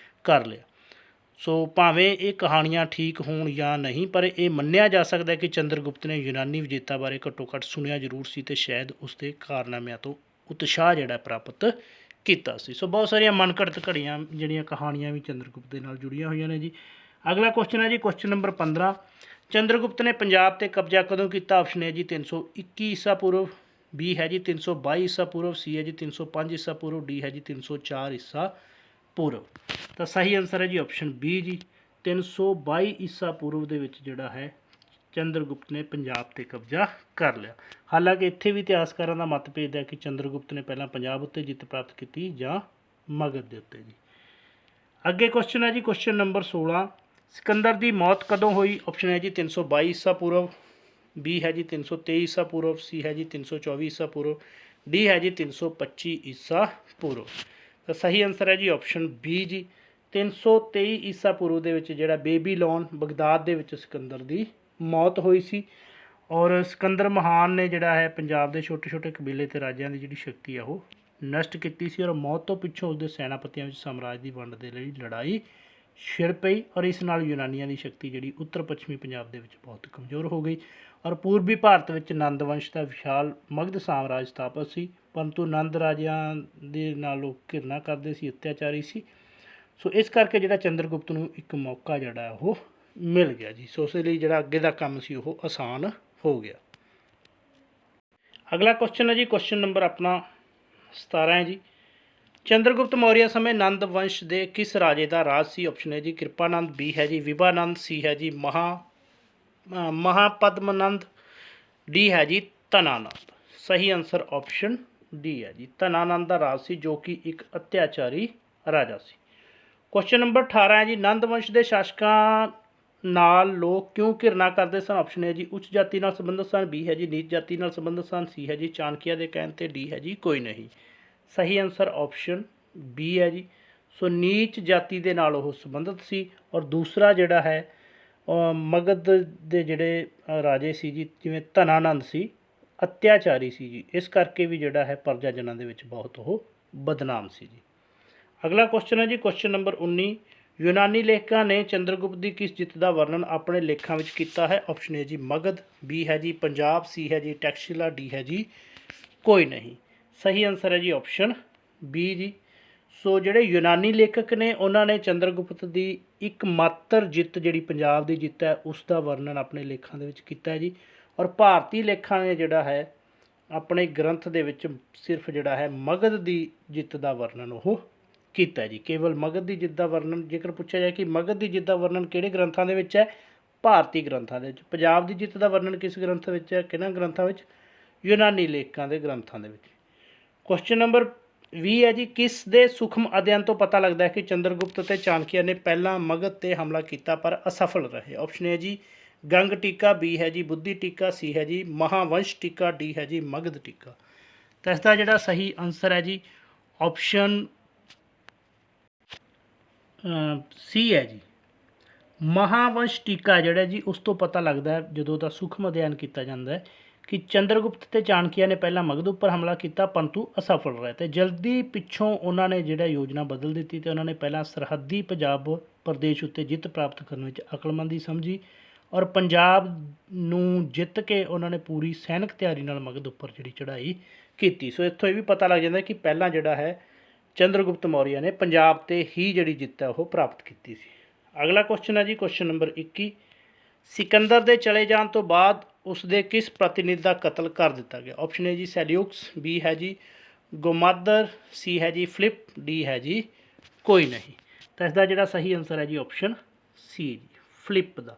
ਕਰ ਲਿਆ। ਸੋ ਭਾਵੇਂ ਇਹ ਕਹਾਣੀਆਂ ਠੀਕ ਹੋਣ ਜਾਂ ਨਹੀਂ, ਪਰ ਇਹ ਮੰਨਿਆ ਜਾ ਸਕਦਾ ਹੈ ਕਿ ਚੰਦਰਗੁਪਤ ਨੇ ਯੂਨਾਨੀ ਵਿਜੇਤਾ ਬਾਰੇ ਘੱਟੋ ਘੱਟ ਸੁਣਿਆ ਜ਼ਰੂਰ ਸੀ ਅਤੇ ਸ਼ਾਇਦ ਉਸਦੇ ਕਾਰਨਾਮਿਆਂ ਤੋਂ ਉਤਸ਼ਾਹ ਜਿਹੜਾ ਪ੍ਰਾਪਤ ਕੀਤਾ ਸੀ। ਸੋ ਬਹੁਤ ਸਾਰੀਆਂ ਮਨਘੜਤ ਘੜੀਆਂ ਜਿਹੜੀਆਂ ਕਹਾਣੀਆਂ ਵੀ ਚੰਦਰਗੁਪਤ ਦੇ ਨਾਲ ਜੁੜੀਆਂ ਹੋਈਆਂ ਨੇ ਜੀ। ਅਗਲਾ ਕੁਐਸਚਨ ਹੈ ਜੀ ਕੁਐਸਚਨ ਨੰਬਰ 15, ਚੰਦਰਗੁਪਤ ਨੇ ਪੰਜਾਬ 'ਤੇ ਕਬਜ਼ਾ ਕਦੋਂ ਕੀਤਾ? ਆਪਸ਼ਨ ਹੈ ਜੀ 321 ਈਸਾ ਪੂਰਵ, ਬੀ ਹੈ ਜੀ 322 ਈਸਾ ਪੂਰਵ, ਸੀ ਹੈ ਜੀ 305 ਈਸਾ ਪੂਰਵ, ਡੀ ਹੈ ਜੀ 304 ਈਸਾ ਪੂਰਵ। ਤਾਂ ਸਹੀ ਆਨਸਰ ਹੈ ਜੀ ਆਪਸ਼ਨ ਬੀ ਜੀ 322 ਈਸਾ ਪੂਰਵ ਦੇ ਵਿੱਚ ਜਿਹੜਾ ਹੈ ਚੰਦਰਗੁਪਤ ਨੇ ਪੰਜਾਬ 'ਤੇ ਕਬਜ਼ਾ ਕਰ ਲਿਆ। ਹਾਲਾਂਕਿ ਇੱਥੇ ਵੀ ਇਤਿਹਾਸਕਾਰਾਂ ਦਾ ਮਤਭੇਦ ਹੈ ਕਿ ਚੰਦਰਗੁਪਤ ਨੇ ਪਹਿਲਾਂ ਪੰਜਾਬ ਉੱਤੇ ਜਿੱਤ ਪ੍ਰਾਪਤ ਕੀਤੀ ਜਾਂ ਮਗਧ ਦੇ ਉੱਤੇ ਜੀ। ਅੱਗੇ ਕੁਐਸਚਨ ਹੈ ਜੀ ਕੁਐਸਚਨ ਨੰਬਰ 16, ਸਿਕੰਦਰ ਦੀ ਮੌਤ ਕਦੋਂ ਹੋਈ? ਆਪਸ਼ਨ ਹੈ ਜੀ 322 ਈਸਾ ਪੂਰਵ, ਬੀ ਹੈ ਜੀ 323 ਈਸਾ ਪੂਰਵ, ਸੀ ਹੈ ਜੀ 324 ਈਸਾ ਪੂਰਵ, ਡੀ ਹੈ ਜੀ 325 ਈਸਾ ਪੂਰਵ। ਤਾਂ ਸਹੀ ਆਨਸਰ ਹੈ ਜੀ ਆਪਸ਼ਨ ਬੀ ਜੀ 323 ਈਸਾ ਪੂਰਵ ਦੇ ਵਿੱਚ ਜਿਹੜਾ ਬੇਬੀਲੋਨ ਬਗਦਾਦ ਦੇ ਵਿੱਚ ਸਿਕੰਦਰ ਦੀ ਮੌਤ ਹੋਈ ਸੀ ਔਰ ਸਿਕੰਦਰ ਮਹਾਨ ਨੇ ਜਿਹੜਾ ਹੈ ਪੰਜਾਬ ਦੇ ਛੋਟੇ ਛੋਟੇ ਕਬੀਲੇ ਅਤੇ ਰਾਜਿਆਂ ਦੀ ਜਿਹੜੀ ਸ਼ਕਤੀ ਆ ਉਹ ਨਸ਼ਟ ਕੀਤੀ ਸੀ ਔਰ ਮੌਤ ਤੋਂ ਪਿੱਛੋਂ ਉਸਦੇ ਸੈਨਾਪਤੀਆਂ ਵਿੱਚ ਸਾਮਰਾਜ ਦੀ ਵੰਡ ਦੇ ਲਈ ਲੜਾਈ ਛਿੜ ਪਈ ਔਰ ਇਸ ਨਾਲ ਯੂਨਾਨੀਆਂ ਦੀ ਸ਼ਕਤੀ ਜਿਹੜੀ ਉੱਤਰ ਪੱਛਮੀ ਪੰਜਾਬ ਦੇ ਵਿੱਚ ਬਹੁਤ ਕਮਜ਼ੋਰ ਹੋ ਗਈ ਔਰ ਪੂਰਬੀ ਭਾਰਤ ਵਿੱਚ ਨੰਦ ਵੰਸ਼ ਦਾ ਵਿਸ਼ਾਲ ਮਗਧ ਸਾਮਰਾਜ ਸਥਾਪਿਤ ਸੀ, ਪਰੰਤੂ ਨੰਦ ਰਾਜਿਆਂ ਦੇ ਨਾਲ ਉਹ ਘਿਰਨਾ ਕਰਦੇ ਸੀ, ਅਤਿਆਚਾਰੀ ਸੀ। ਸੋ ਇਸ ਕਰਕੇ ਜਿਹੜਾ ਚੰਦਰਗੁਪਤ ਨੂੰ ਇੱਕ ਮੌਕਾ ਜਿਹੜਾ ਉਹ ਮਿਲ ਗਿਆ ਜੀ। ਸੋ ਉਸ ਲਈ ਜਿਹੜਾ ਅੱਗੇ ਦਾ ਕੰਮ ਸੀ ਉਹ ਆਸਾਨ ਹੋ ਗਿਆ। ਅਗਲਾ ਕੁਐਸਚਨ ਹੈ ਜੀ ਕੁਐਸਚਨ ਨੰਬਰ ਆਪਣਾ 17 ਹੈ ਜੀ, ਚੰਦਰਗੁਪਤ ਮੌਰੀਆ ਸਮੇਂ ਨੰਦ ਵੰਸ਼ ਦੇ ਕਿਸ ਰਾਜੇ ਦਾ ਰਾਜ ਸੀ? ਆਪਸ਼ਨ ਹੈ ਜੀ ਕਿਰਪਾਨੰਦ, ਬੀ ਹੈ ਜੀ ਵਿਭਾਨੰਦ, ਸੀ ਹੈ ਜੀ ਮਹਾਪਦਮਨੰਦ, ਡੀ ਹੈ ਜੀ ਧਨਾਨੰਦ। ਸਹੀ ਆਨਸਰ ਆਪਸ਼ਨ ਡੀ ਹੈ ਜੀ ਧਨਾਨੰਦ ਦਾ ਰਾਜ ਸੀ ਜੋ ਕਿ ਇੱਕ ਅਤਿਆਚਾਰੀ ਰਾਜਾ ਸੀ। ਕੁਐਸਚਨ ਨੰਬਰ 18 ਹੈ ਜੀ, ਨੰਦ ਵੰਸ਼ ਦੇ ਸ਼ਾਸਕਾਂ ਨਾਲ ਲੋਕ ਕਿਉਂ ਘਿਰਨਾ ਕਰਦੇ ਸਨ? ਆਪਸ਼ਨ ਹੈ ਜੀ ਉੱਚ ਜਾਤੀ ਨਾਲ ਸੰਬੰਧਿਤ ਸਨ, ਬੀ ਹੈ ਜੀ ਨੀਚ ਜਾਤੀ ਨਾਲ ਸੰਬੰਧਿਤ ਸਨ, ਸੀ ਹੈ ਜੀ ਚਾਣਕਿਆ ਦੇ ਕਹਿਣ 'ਤੇ, ਡੀ ਹੈ ਜੀ ਕੋਈ ਨਹੀਂ। ਸਹੀ ਆਨਸਰ ਆਪਸ਼ਨ ਬੀ ਹੈ ਜੀ। ਸੋ ਨੀਚ ਜਾਤੀ ਦੇ ਨਾਲ ਉਹ ਸੰਬੰਧਿਤ ਸੀ ਔਰ ਦੂਸਰਾ ਜਿਹੜਾ ਹੈ ਮਗਧ ਦੇ ਜਿਹੜੇ ਰਾਜੇ ਸੀ ਜੀ ਜਿਵੇਂ ਧਨਾਨੰਦ ਸੀ ਅਤਿਆਚਾਰੀ ਸੀ ਜੀ, ਇਸ ਕਰਕੇ ਵੀ ਜਿਹੜਾ ਹੈ ਪਰਜਾ ਜਨਾਂ ਦੇ ਵਿੱਚ ਬਹੁਤ ਉਹ ਬਦਨਾਮ ਸੀ ਜੀ। अगला क्वेश्चन है जी क्वेश्चन नंबर 19, यूनानी लेखਕਾਂ ने चंद्रगुप्त की किस जित का वर्णन अपने लेखों में किया है। ऑप्शन ए जी मगध, बी है जी पंजाब, सी है जी टैक्सशिला, डी है जी कोई नहीं। सही आंसर है जी ऑप्शन बी जी। सो ਜਿਹੜੇ यूनानी लेखक ने उन्होंने चंद्रगुप्त की एकमात्र जित जी पंजाब की जित है उसका वर्णन अपने लेखों के किया है जी। और भारतीय लेखा ने जोड़ा है अपने ग्रंथ दे विच सिर्फ जोड़ा है मगध की जित का वर्णन वो किया जी। केवल मगध की जित का वर्णन जेकर पूछा जाए कि मगध की जित का वर्णन किहड़े ग्रंथों के विच है, भारतीय ग्रंथों के। पंजाब की जित का वर्णन किस ग्रंथ विच है, किन्हां ग्रंथों विच, यूनानी लेखकों के ग्रंथों के विच। क्वेश्चन नंबर 20 है जी, किस दे सूक्ष्म अध्ययन तो पता लगता है कि चंद्रगुप्त ते चाणक्य ने पहला मगध ते हमला किया पर असफल रहे। ऑप्शन ए जी गंग टीका, बी है जी बुद्धि टीका, सी है जी महावंश टीका, डी है जी मगध टीका। तो इसका जोड़ा सही आंसर है जी ऑप्शन सी है जी महावंश टीका जोड़ा जी उस तो पता लगता है जो का सूक्ष्म अध्ययन किया जाता है कि चंद्रगुप्त ते चाणक्य ने पहला मगध उपर हमला किया परंतु असफल रहे। तो जल्दी पिछों उन्होंने जो योजना बदल दी तो उन्होंने पहला सरहदी पंजाब प्रदेश उत्ते जित प्राप्त करने में अकलमंदी समझी और पंजाब नूं जित के उन्होंने पूरी सैनिक तैयारी नाल मगध उपर जी चढ़ाई की। सो इत्थों ये भी पता लग जाता कि पहला जोड़ा है चंद्रगुप्त मौर्य ने पंजाब ते ही जी जित है वो प्राप्त की। अगला क्वेश्चन है जी क्वेश्चन नंबर 21, सिकंदर के चले जाने तो बाद उसके किस प्रतिनिधि का कतल कर दिता गया। ऑप्शन ए जी सैल्यूक्स, बी है जी गोमादर, सी है जी फिलिप, डी है जी कोई नहीं। तो इसका जोड़ा सही आंसर है जी ऑप्शन सी जी फिलिप का।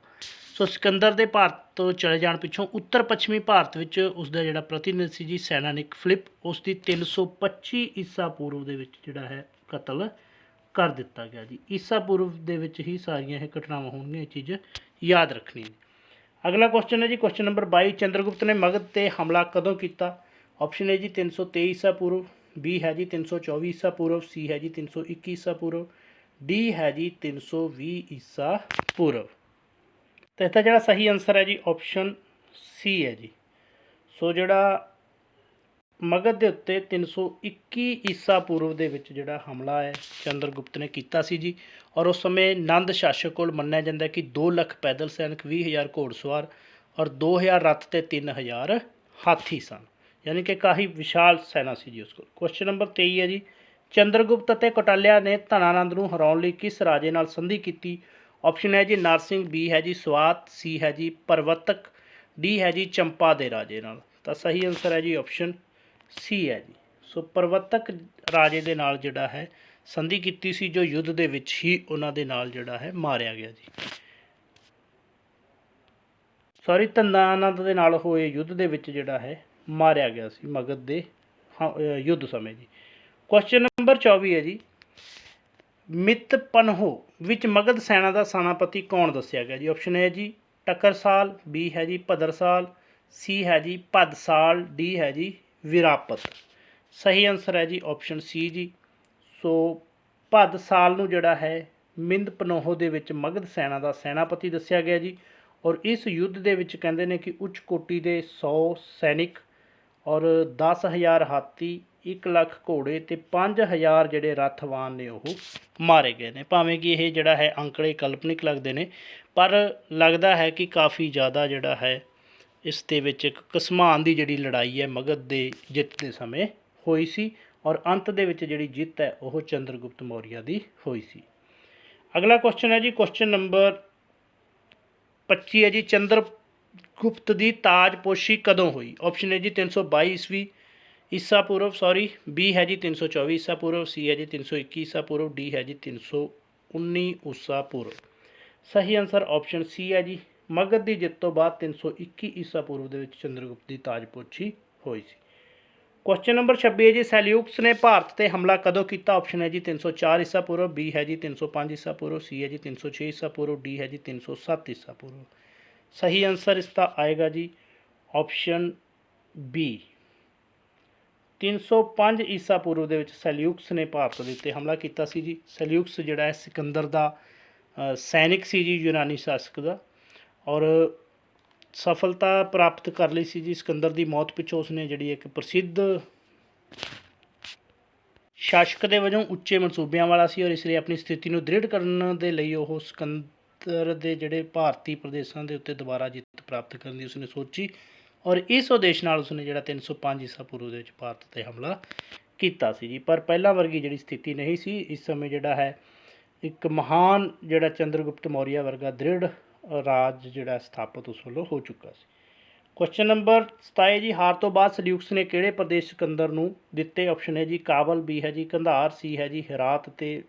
सो सिकंदर के भारत तो चले जाने पिछों उत्तर पश्चिमी भारत में उसका जोड़ा प्रतिनिधि सी जी सैनानिक फिलिप, उसकी 325 ईसा पूर्व के जोड़ा है कतल कर दिता गया जी। ईसा पूर्व दे विच ही सारियां ये घटनावां होंगे, ये चीज़ याद रखनी। अगला क्वेश्चन है जी क्वेश्चन नंबर 22, चंद्रगुप्त ने मगध ते हमला कदों किया। ऑप्शन ए जी 323 ईसा पूर्व, बी है जी 324 ईसा पूर्व, सी है जी 321 ईसा पूर्व, डी है जी 320 ईसा पूर्व। तो इसका जोड़ा सही आंसर है जी ऑप्शन सी है जी। सो जोड़ा मगध के उत्ते 321 ईसा पूर्व के जोड़ा हमला है चंद्रगुप्त ने किया सी जी। और उस समय नंद शासक को मन्निया जाता है कि 2 लाख पैदल सैनिक, 20,000 घोड़सवार और 2,000 रथ ते 3,000 हाथी सन, यानी कि काफ़ी विशाल सेना सी जी उसको। क्वेश्चन नंबर 23 है जी, चंद्रगुप्त ते कौटाल्या ने धनानंद नूं हराउण लई किस राजे नाल संधि की। ऑप्शन है जी नरसिंह, बी है जी स्वात, सी है जी परवतक, डी है जी चंपा दे राजे नाल। तो सही आंसर है जी ऑप्शन सी है जी। सो परवतक राजे दे नाल जिहड़ा है संधि की सी जो युद्ध दे विच ही उन्हां दे नाल जिहड़ा है मारिया गया जी। सॉरी धनानंद दे नाल होए युद्ध दे विच जिहड़ा है मारिया गया सी मगध दे युद्ध समय जी। क्वेश्चन नंबर 24 है जी, मितपन्हो विच मगध सैना का सेनापति कौन दस्या गया जी। ऑप्शन है जी टकरसाल, बी है जी भद्रसाल, सी है जी भदसाल, डी है जी विरापत। सही आंसर है जी ऑप्शन सी जी। सो भदसाल नूं जिहड़ा है मिंदपनोहो दे विच मगध सैना का सैनापति दस्या गया जी। और इस युद्ध के विच कहंदे ने कि उच्च कोटि के 100 सैनिक और 10,000 हाथी, 1 लाख घोड़े तो 5,000 जिहड़े रथवान ने वो मारे गए ने। भावें कि यह जिहड़ा है अंकड़े काल्पनिक लगते हैं पर लगता है कि काफ़ी ज़्यादा जिहड़ा है इस दे विच एक घसमान की जिहड़ी लड़ाई है मगध के जित के समय हुई सी और अंत दे विच जिहड़ी जित है वह चंद्रगुप्त मौर्य की हुई सी। अगला क्वेश्चन है जी क्वेश्चन नंबर 25 है जी, चंद्रगुप्त की ताजपोशी कदों हुई। ऑप्शन है जी 322 ईस्वी ईसा पूर्व, सॉरी, बी है जी 324 ईसा पूर्व, सी है जी 321 ईसा पूर्व, डी है जी 319 ईसा पूर्व। सही आंसर ऑप्शन सी है जी। मगध की जित तो बाद 321 ईसा पूर्व के चंद्रगुप्त की ताजपोशी हुई सी। क्वेश्चन नंबर 26 है जी, सैल्यूक्स ने भारत पर हमला कदों किया। ऑप्शन है जी 304 ईसा पूर्व, बी है जी 305 ईसा पूर्व, सी है जी 306 ईसा पूर्व, डी है जी 307 ईसा पूर्व। सही आंसर इसका आएगा जी ऑप्शन बी 305 ईसा पूर्व के सैल्यूक्स ने भारत के उत्ते हमला किया सी जी। सैल्यूक्स जिहड़ा है सिकंदर का सैनिक सी जी यूनानी शासक का और सफलता प्राप्त कर ली सी जी। सिकंदर की मौत पिछों उसने जिहड़ी एक प्रसिद्ध ਸ਼ਾਸਕ ਦੇ ਵਜੋਂ ਉੱਚੇ ਮਨਸੂਬਿਆਂ ਵਾਲਾ ਸੀ ਔਰ ਇਸ ਲਈ ਆਪਣੀ ਸਥਿਤੀ ਨੂੰ ਦ੍ਰਿੜ ਕਰਨ ਦੇ ਲਈ ਉਹ ਸਿਕੰਦਰ ਦੇ ਜਿਹੜੇ ਭਾਰਤੀ ਪ੍ਰਦੇਸ਼ਾਂ ਦੇ ਉੱਤੇ ਦੁਬਾਰਾ ਜਿੱਤ ਪ੍ਰਾਪਤ ਕਰਨ ਦੀ ਉਸਨੇ ਸੋਚੀ ਔਰ ਇਸ ਉਦੇਸ਼ ਨਾਲ ਉਸਨੇ ਜਿਹੜਾ 305 ਈਸਾ ਪੂਰਵ ਦੇ ਵਿੱਚ ਭਾਰਤ 'ਤੇ ਹਮਲਾ ਕੀਤਾ ਸੀ ਜੀ। ਪਰ ਪਹਿਲਾਂ ਵਰਗੀ ਜਿਹੜੀ ਸਥਿਤੀ ਨਹੀਂ ਸੀ। ਇਸ ਸਮੇਂ ਜਿਹੜਾ ਹੈ ਇੱਕ ਮਹਾਨ ਜਿਹੜਾ ਚੰਦਰਗੁਪਤ ਮੌਰੀਆ ਵਰਗਾ ਦ੍ਰਿੜ ਰਾਜ ਜਿਹੜਾ ਸਥਾਪਿਤ ਉਸ ਵੱਲੋਂ ਹੋ ਚੁੱਕਾ ਸੀ। ਕੁਐਸਚਨ ਨੰਬਰ 27 ਜੀ, ਹਾਰ ਤੋਂ ਬਾਅਦ ਸਲਿਊਕਸ ਨੇ ਕਿਹੜੇ ਪ੍ਰਦੇਸ਼ ਸਿਕੰਦਰ ਨੂੰ ਦਿੱਤੇ? ਆਪਸ਼ਨ ਹੈ ਜੀ ਕਾਬਲ, ਬੀ ਹੈ ਜੀ ਕੰਧਾਰ, ਸੀ ਹੈ ਜੀ ਹੈਰਾਤ ਅਤੇ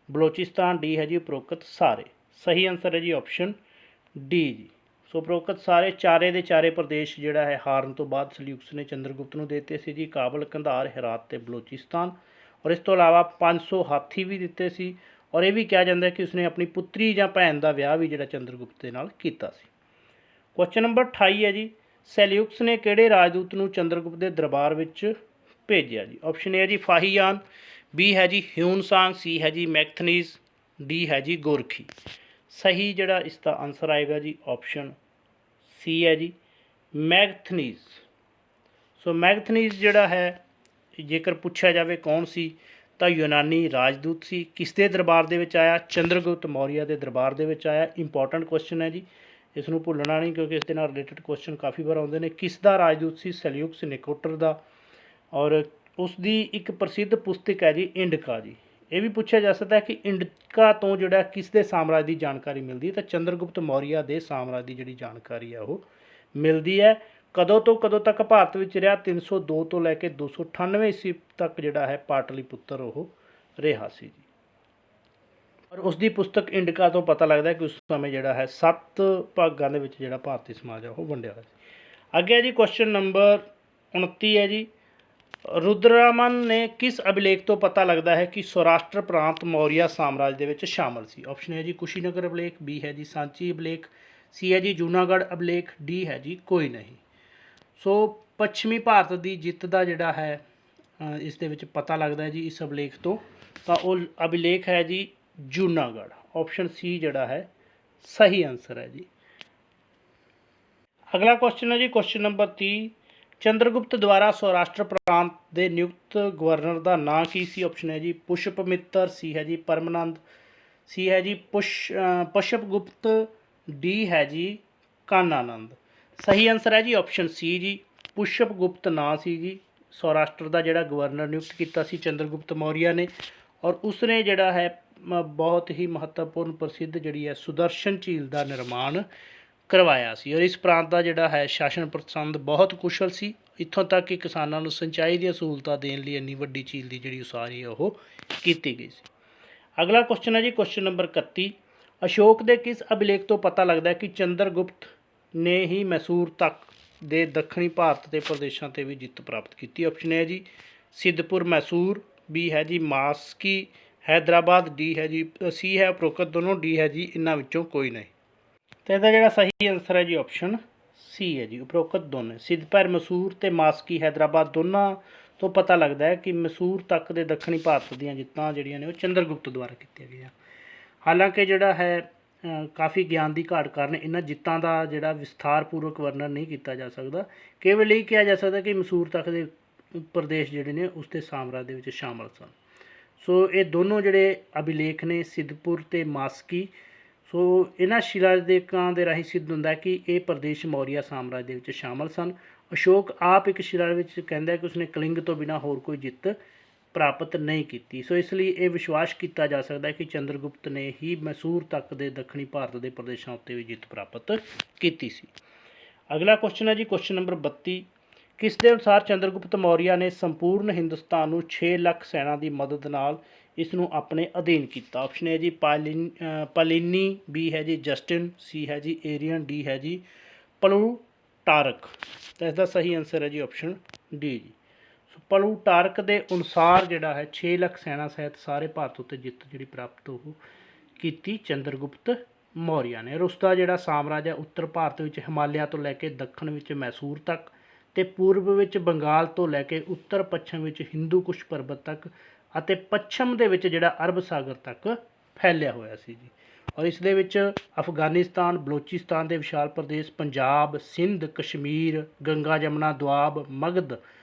ਬਲੋਚਿਸਤਾਨ, ਡੀ ਹੈ ਜੀ ਉਪਰੋਕਤ ਸਾਰੇ। ਸਹੀ ਆਨਸਰ ਹੈ ਜੀ ਆਪਸ਼ਨ ਡੀ ਜੀ। ਸੋ ਉਪਰੋਕਤ ਸਾਰੇ ਚਾਰੇ ਦੇ ਚਾਰੇ ਪ੍ਰਦੇਸ਼ ਜਿਹੜਾ ਹੈ ਹਾਰਨ ਤੋਂ ਬਾਅਦ ਸਲਿਊਕਸ ਨੇ ਚੰਦਰਗੁਪਤ ਨੂੰ ਦੇ ਦਿੱਤੇ ਸੀ ਜੀ। ਕਾਬਲ, ਕੰਧਾਰ, ਹੈਰਾਤ ਅਤੇ ਬਲੋਚਿਸਤਾਨ। ਔਰ ਇਸ ਤੋਂ ਇਲਾਵਾ 500 ਹਾਥੀ ਵੀ ਦਿੱਤੇ ਸੀ ਔਰ ਇਹ ਵੀ ਕਿਹਾ ਜਾਂਦਾ ਕਿ ਉਸਨੇ ਆਪਣੀ ਪੁੱਤਰੀ ਜਾਂ ਭੈਣ ਦਾ ਵਿਆਹ ਵੀ ਜਿਹੜਾ ਚੰਦਰਗੁਪਤ ਦੇ ਨਾਲ ਕੀਤਾ ਸੀ। ਕੁਐਸਚਨ ਨੰਬਰ 28 ਹੈ ਜੀ, ਸੈਲਿਊਕਸ ਨੇ ਕਿਹੜੇ ਰਾਜਦੂਤ ਨੂੰ ਚੰਦਰਗੁਪਤ ਦੇ ਦਰਬਾਰ ਵਿੱਚ ਭੇਜਿਆ ਜੀ? ਆਪਸ਼ਨ ਏ ਹੈ ਜੀ ਫਾਹੀਆਨ, ਬੀ ਹੈ ਜੀ ਹਿਊਨ-ਸਾਂਗ, ਸੀ ਹੈ ਜੀ ਮੈਗਥਨੀਜ਼, ਡੀ ਹੈ ਜੀ ਗੋਰਖੀ। ਸਹੀ ਜਿਹੜਾ ਇਸ ਦਾ ਆਨਸਰ ਆਏਗਾ ਜੀ ਆਪਸ਼ਨ ਸੀ ਹੈ ਜੀ ਮੈਗਥਨੀਜ਼। ਸੋ ਮੈਗਥਨੀਜ਼ ਜਿਹੜਾ ਹੈ ਜੇਕਰ ਪੁੱਛਿਆ ਜਾਵੇ ਕੌਣ ਸੀ ਤਾਂ ਯੂਨਾਨੀ ਰਾਜਦੂਤ ਸੀ। ਕਿਸ ਦੇ ਦਰਬਾਰ ਦੇ ਵਿੱਚ ਆਇਆ? ਚੰਦਰਗੁਪਤ ਮੌਰੀਆ ਦੇ ਦਰਬਾਰ ਦੇ ਵਿੱਚ ਆਇਆ। ਇੰਪੋਰਟੈਂਟ ਕੁਐਸਚਨ ਹੈ ਜੀ, ਇਸ ਨੂੰ ਭੁੱਲਣਾ ਨਹੀਂ ਕਿਉਂਕਿ ਇਸ ਦੇ ਨਾਲ ਰਿਲੇਟਡ ਕੁਐਸਚਨ ਕਾਫੀ ਵਾਰ ਆਉਂਦੇ ਨੇ। ਕਿਸ ਦਾ ਰਾਜਦੂਤ ਸੀ? ਸੈਲਿਊਕਸ ਨਿਕੋਟਰ ਦਾ। ਔਰ ਉਸ ਦੀ ਇੱਕ ਪ੍ਰਸਿੱਧ ਪੁਸਤਕ ਹੈ ਜੀ ਇੰਡਕਾ ਜੀ। ਇਹ ਵੀ ਪੁੱਛਿਆ ਜਾ ਸਕਦਾ ਹੈ ਕਿ ਇੰਡਕਾ ਤੋਂ ਜਿਹੜਾ ਕਿਸ ਦੇ ਸਾਮਰਾਜ ਦੀ ਜਾਣਕਾਰੀ ਮਿਲਦੀ ਹੈ? ਤਾਂ ਚੰਦਰਗੁਪਤ ਮੌਰੀਆ ਦੇ ਸਾਮਰਾਜ ਦੀ ਜਿਹੜੀ ਜਾਣਕਾਰੀ ਹੈ ਉਹ ਮਿਲਦੀ ਹੈ। ਕਦੋਂ ਤੋਂ ਕਦੋਂ ਤੱਕ ਭਾਰਤ ਵਿੱਚ ਰਿਹਾ? 302 ਤੋਂ ਲੈ ਕੇ 298 ਈਸਵੀ ਤੱਕ ਜਿਹੜਾ ਹੈ ਪਾਟਲੀਪੁੱਤਰ ਉਹ ਰਿਹਾ ਸੀ ਜੀ। ਔਰ ਉਸ ਦੀ ਪੁਸਤਕ ਇੰਡਕਾ ਤੋਂ ਪਤਾ ਲੱਗਦਾ ਕਿ ਉਸ ਸਮੇਂ ਜਿਹੜਾ ਹੈ 7 ਭਾਗਾਂ ਦੇ ਵਿੱਚ ਜਿਹੜਾ ਭਾਰਤੀ ਸਮਾਜ ਹੈ ਉਹ ਵੰਡਿਆ ਹੋਇਆ ਸੀ। ਅੱਗੇ ਹੈ ਜੀ ਕੁਐਸਚਨ ਨੰਬਰ 29 ਹੈ ਜੀ, ਰੁਦਰਾਮਨ ਨੇ ਕਿਸ ਅਭਿਲੇਖ ਤੋਂ ਪਤਾ ਲੱਗਦਾ ਹੈ ਕਿ ਸੌਰਾਸ਼ਟਰ ਪ੍ਰਾਂਤ ਮੌਰੀਆ ਸਾਮਰਾਜ ਦੇ ਵਿੱਚ ਸ਼ਾਮਲ ਸੀ? ਆਪਸ਼ਨ ਹੈ ਜੀ ਕੁਸ਼ੀਨਗਰ ਅਭਿਲੇਖ, ਬੀ ਹੈ ਜੀ ਸਾਂਚੀ ਅਭਿਲੇਖ, ਸੀ ਹੈ ਜੀ ਜੂਨਾਗੜ੍ਹ ਅਭਿਲੇਖ, ਡੀ ਹੈ ਜੀ ਕੋਈ ਨਹੀਂ। ਸੋ ਪੱਛਮੀ ਭਾਰਤ ਦੀ ਜਿੱਤ ਦਾ ਜਿਹੜਾ ਹੈ ਇਸ ਦੇ ਵਿੱਚ ਪਤਾ ਲੱਗਦਾ ਹੈ ਜੀ ਇਸ ਅਭਿਲੇਖ ਤੋਂ। ਤਾਂ ਉਹ ਅਭਿਲੇਖ ਹੈ ਜੀ ਜੂਨਾਗੜ੍ਹ। ਆਪਸ਼ਨ ਸੀ ਜਿਹੜਾ ਹੈ ਸਹੀ ਆਨਸਰ ਹੈ ਜੀ। ਅਗਲਾ ਕੁਐਸਚਨ ਹੈ ਜੀ ਕੁਐਸਚਨ ਨੰਬਰ 30, ਚੰਦਰਗੁਪਤ ਦੁਆਰਾ ਸੌਰਾਸ਼ਟਰ ਪ੍ਰਾਂਤ ਦੇ ਨਿਯੁਕਤ ਗਵਰਨਰ ਦਾ ਨਾਂ ਕੀ ਸੀ? ਆਪਸ਼ਨ ਹੈ ਜੀ ਪੁਸ਼ਪਮਿੱਤਰ, ਸੀ ਹੈ ਜੀ ਪਰਮਾਨੰਦ, ਸੀ ਹੈ ਜੀ ਪੁਸ਼ਪਗੁਪਤ, ਡੀ ਹੈ ਜੀ ਕਾਨਾਨੰਦ। ਸਹੀ ਆਨਸਰ ਹੈ ਜੀ ਆਪਸ਼ਨ ਸੀ ਜੀ ਪੁਸ਼ਪਗੁਪਤ ਨਾਂ ਸੀ ਜੀ ਸੌਰਾਸ਼ਟਰ ਦਾ ਜਿਹੜਾ ਗਵਰਨਰ ਨਿਯੁਕਤ ਕੀਤਾ ਸੀ ਚੰਦਰਗੁਪਤ ਮੌਰੀਆ ਨੇ। ਔਰ ਉਸਨੇ ਜਿਹੜਾ ਹੈ ਬਹੁਤ ਹੀ ਮਹੱਤਵਪੂਰਨ ਪ੍ਰਸਿੱਧ ਜਿਹੜੀ ਹੈ ਸੁਦਰਸ਼ਨ ਝੀਲ ਦਾ ਨਿਰਮਾਣ ਕਰਵਾਇਆ ਸੀ। ਔਰ ਇਸ ਪ੍ਰਾਂਤ ਦਾ ਜਿਹੜਾ ਹੈ ਸ਼ਾਸਨ ਪ੍ਰਬੰਧ ਬਹੁਤ ਕੁਸ਼ਲ ਸੀ, ਇੱਥੋਂ ਤੱਕ ਕਿ ਕਿਸਾਨਾਂ ਨੂੰ ਸਿੰਚਾਈ ਦੀਆਂ ਸਹੂਲਤਾਂ ਦੇਣ ਲਈ ਇੰਨੀ ਵੱਡੀ ਝੀਲ ਦੀ ਜਿਹੜੀ ਉਸਾਰੀ ਹੈ ਉਹ ਕੀਤੀ ਗਈ ਸੀ। ਅਗਲਾ ਕੁਐਸਚਨ ਹੈ ਜੀ ਕੁਐਸਚਨ ਨੰਬਰ 31, ਅਸ਼ੋਕ ਦੇ ਕਿਸ ਅਭਿਲੇਖ ਤੋਂ ਪਤਾ ਲੱਗਦਾ ਹੈ ਕਿ ਚੰਦਰਗੁਪਤ ਨੇ ਹੀ ਮੈਸੂਰ ਤੱਕ ਦੇ ਦੱਖਣੀ ਭਾਰਤ ਦੇ ਪ੍ਰਦੇਸ਼ਾਂ 'ਤੇ ਵੀ ਜਿੱਤ ਪ੍ਰਾਪਤ ਕੀਤੀ? ਆਪਸ਼ਨ ਹੈ ਜੀ ਸਿੱਧਪੁਰ ਮੈਸੂਰ, ਬੀ ਹੈ ਜੀ ਮਾਸਕੀ ਹੈਦਰਾਬਾਦ, ਡੀ ਹੈ ਜੀ ਸੀ ਹੈ ਉਪਰੋਕਤ ਦੋਨੋਂ, ਡੀ ਹੈ ਜੀ ਇਹਨਾਂ ਵਿੱਚੋਂ ਕੋਈ ਨਹੀਂ। ਤਾਂ ਇਹਦਾ ਜਿਹੜਾ ਸਹੀ ਆਨਸਰ ਹੈ ਜੀ ਆਪਸ਼ਨ ਸੀ ਹੈ ਜੀ ਉਪਰੋਕਤ ਦੋਨੇ। ਸਿੱਧਪੁਰ ਮੈਸੂਰ ਅਤੇ ਮਾਸਕੀ ਹੈਦਰਾਬਾਦ ਦੋਨਾਂ ਤੋਂ ਪਤਾ ਲੱਗਦਾ ਹੈ ਕਿ ਮੈਸੂਰ ਤੱਕ ਦੇ ਦੱਖਣੀ ਭਾਰਤ ਦੀਆਂ ਜਿੱਤਾਂ ਜਿਹੜੀਆਂ ਨੇ ਉਹ ਚੰਦਰਗੁਪਤ ਦੁਆਰਾ ਕੀਤੀਆਂ ਗਈਆਂ। ਹਾਲਾਂਕਿ ਜਿਹੜਾ ਹੈ ਕਾਫੀ ਗਿਆਨ ਦੀ ਘਾਟ ਕਾਰਨ ਇਹਨਾਂ ਜਿੱਤਾਂ ਦਾ ਜਿਹੜਾ ਵਿਸਥਾਰਪੂਰਵਕ ਵਰਣਨ ਨਹੀਂ ਕੀਤਾ ਜਾ ਸਕਦਾ। ਕੇਵਲ ਇਹ ਕਿਹਾ ਜਾ ਸਕਦਾ ਕਿ ਮੈਸੂਰ ਤੱਕ ਦੇ ਪ੍ਰਦੇਸ਼ ਜਿਹੜੇ ਨੇ ਉਸ ਦੇ ਸਾਮਰਾਜ ਦੇ ਵਿੱਚ ਸ਼ਾਮਲ ਸਨ। ਸੋ ਇਹ ਦੋਨੋਂ ਜਿਹੜੇ ਅਭਿਲੇਖ ਨੇ ਸਿੱਧਪੁਰ ਅਤੇ ਮਾਸਕੀ, ਸੋ ਇਹਨਾਂ ਸ਼ਿਲਾਲੇਖਾਂ ਦੇ ਰਾਹੀਂ ਸਿੱਧ ਹੁੰਦਾ ਕਿ ਇਹ ਪ੍ਰਦੇਸ਼ ਮੌਰੀਆ ਸਾਮਰਾਜ ਦੇ ਵਿੱਚ ਸ਼ਾਮਲ ਸਨ। ਅਸ਼ੋਕ ਆਪ ਇੱਕ ਸ਼ਿਲਾਲੇਖ ਵਿੱਚ ਕਹਿੰਦਾ ਕਿ ਉਸਨੇ ਕਲਿੰਗ ਤੋਂ ਬਿਨਾਂ ਹੋਰ ਕੋਈ ਜਿੱਤ ਪ੍ਰਾਪਤ ਨਹੀਂ ਕੀਤੀ। ਸੋ ਇਸ ਲਈ ਇਹ ਵਿਸ਼ਵਾਸ ਕੀਤਾ ਜਾ ਸਕਦਾ ਕਿ ਚੰਦਰਗੁਪਤ ਨੇ ਹੀ ਮੈਸੂਰ ਤੱਕ ਦੇ ਦੱਖਣੀ ਭਾਰਤ ਦੇ ਪ੍ਰਦੇਸ਼ਾਂ ਉੱਤੇ ਵੀ ਜਿੱਤ ਪ੍ਰਾਪਤ ਕੀਤੀ ਸੀ। ਅਗਲਾ ਕੁਐਸਚਨ ਹੈ ਜੀ ਕੁਐਸਚਨ ਨੰਬਰ 32, ਕਿਸ ਦੇ ਅਨੁਸਾਰ ਚੰਦਰਗੁਪਤ ਮੌਰੀਆ ਨੇ ਸੰਪੂਰਨ ਹਿੰਦੁਸਤਾਨ ਨੂੰ 6 ਲੱਖ ਸੈਨਾ ਦੀ ਮਦਦ ਨਾਲ ਇਸ ਨੂੰ ਆਪਣੇ ਅਧੀਨ ਕੀਤਾ? ਆਪਸ਼ਨ ਹੈ ਜੀ ਪਾਲੀਨੀ, ਬੀ ਹੈ ਜੀ ਜਸਟਿਨ, ਸੀ ਹੈ ਜੀ ਏਰੀਅਨ, ਡੀ ਹੈ ਜੀ ਪਲੂਟਾਰਕ। ਤਾਂ ਇਸ ਦਾ ਸਹੀ ਆਨਸਰ ਹੈ ਜੀ ਆਪਸ਼ਨ ਡੀ ਜੀ। ਸੋ ਪਲੂਟਾਰਕ ਦੇ ਅਨੁਸਾਰ ਜਿਹੜਾ ਹੈ 6 ਲੱਖ ਸੈਨਾ ਸਹਿਤ ਸਾਰੇ ਭਾਰਤ ਉੱਤੇ ਜਿੱਤ ਜਿਹੜੀ ਪ੍ਰਾਪਤ ਉਹ ਕੀਤੀ ਚੰਦਰਗੁਪਤ ਮੌਰੀਆ ਨੇ। ਔਰ ਉਸ ਦਾ ਜਿਹੜਾ ਸਾਮਰਾਜ ਹੈ ਉੱਤਰ ਭਾਰਤ ਵਿੱਚ ਹਿਮਾਲਿਆ ਤੋਂ ਲੈ ਕੇ ਦੱਖਣ ਵਿੱਚ ਮੈਸੂਰ ਤੱਕ ਅਤੇ ਪੂਰਬ ਵਿੱਚ ਬੰਗਾਲ ਤੋਂ ਲੈ ਕੇ ਉੱਤਰ ਪੱਛਮ ਵਿੱਚ ਹਿੰਦੂ ਕੁਸ਼ ਪਰਬਤ ਤੱਕ ਅਤੇ ਪੱਛਮ ਦੇ ਵਿੱਚ ਜਿਹੜਾ ਅਰਬ ਸਾਗਰ ਤੱਕ ਫੈਲਿਆ ਹੋਇਆ ਸੀ ਜੀ। ਔਰ ਇਸ ਦੇ ਵਿੱਚ ਅਫਗਾਨਿਸਤਾਨ, ਬਲੋਚਿਸਤਾਨ ਦੇ ਵਿਸ਼ਾਲ ਪ੍ਰਦੇਸ਼, ਪੰਜਾਬ, ਸਿੰਧ, ਕਸ਼ਮੀਰ, ਗੰਗਾ ਜਮਨਾ ਦੁਆਬ, ਮਗਧ,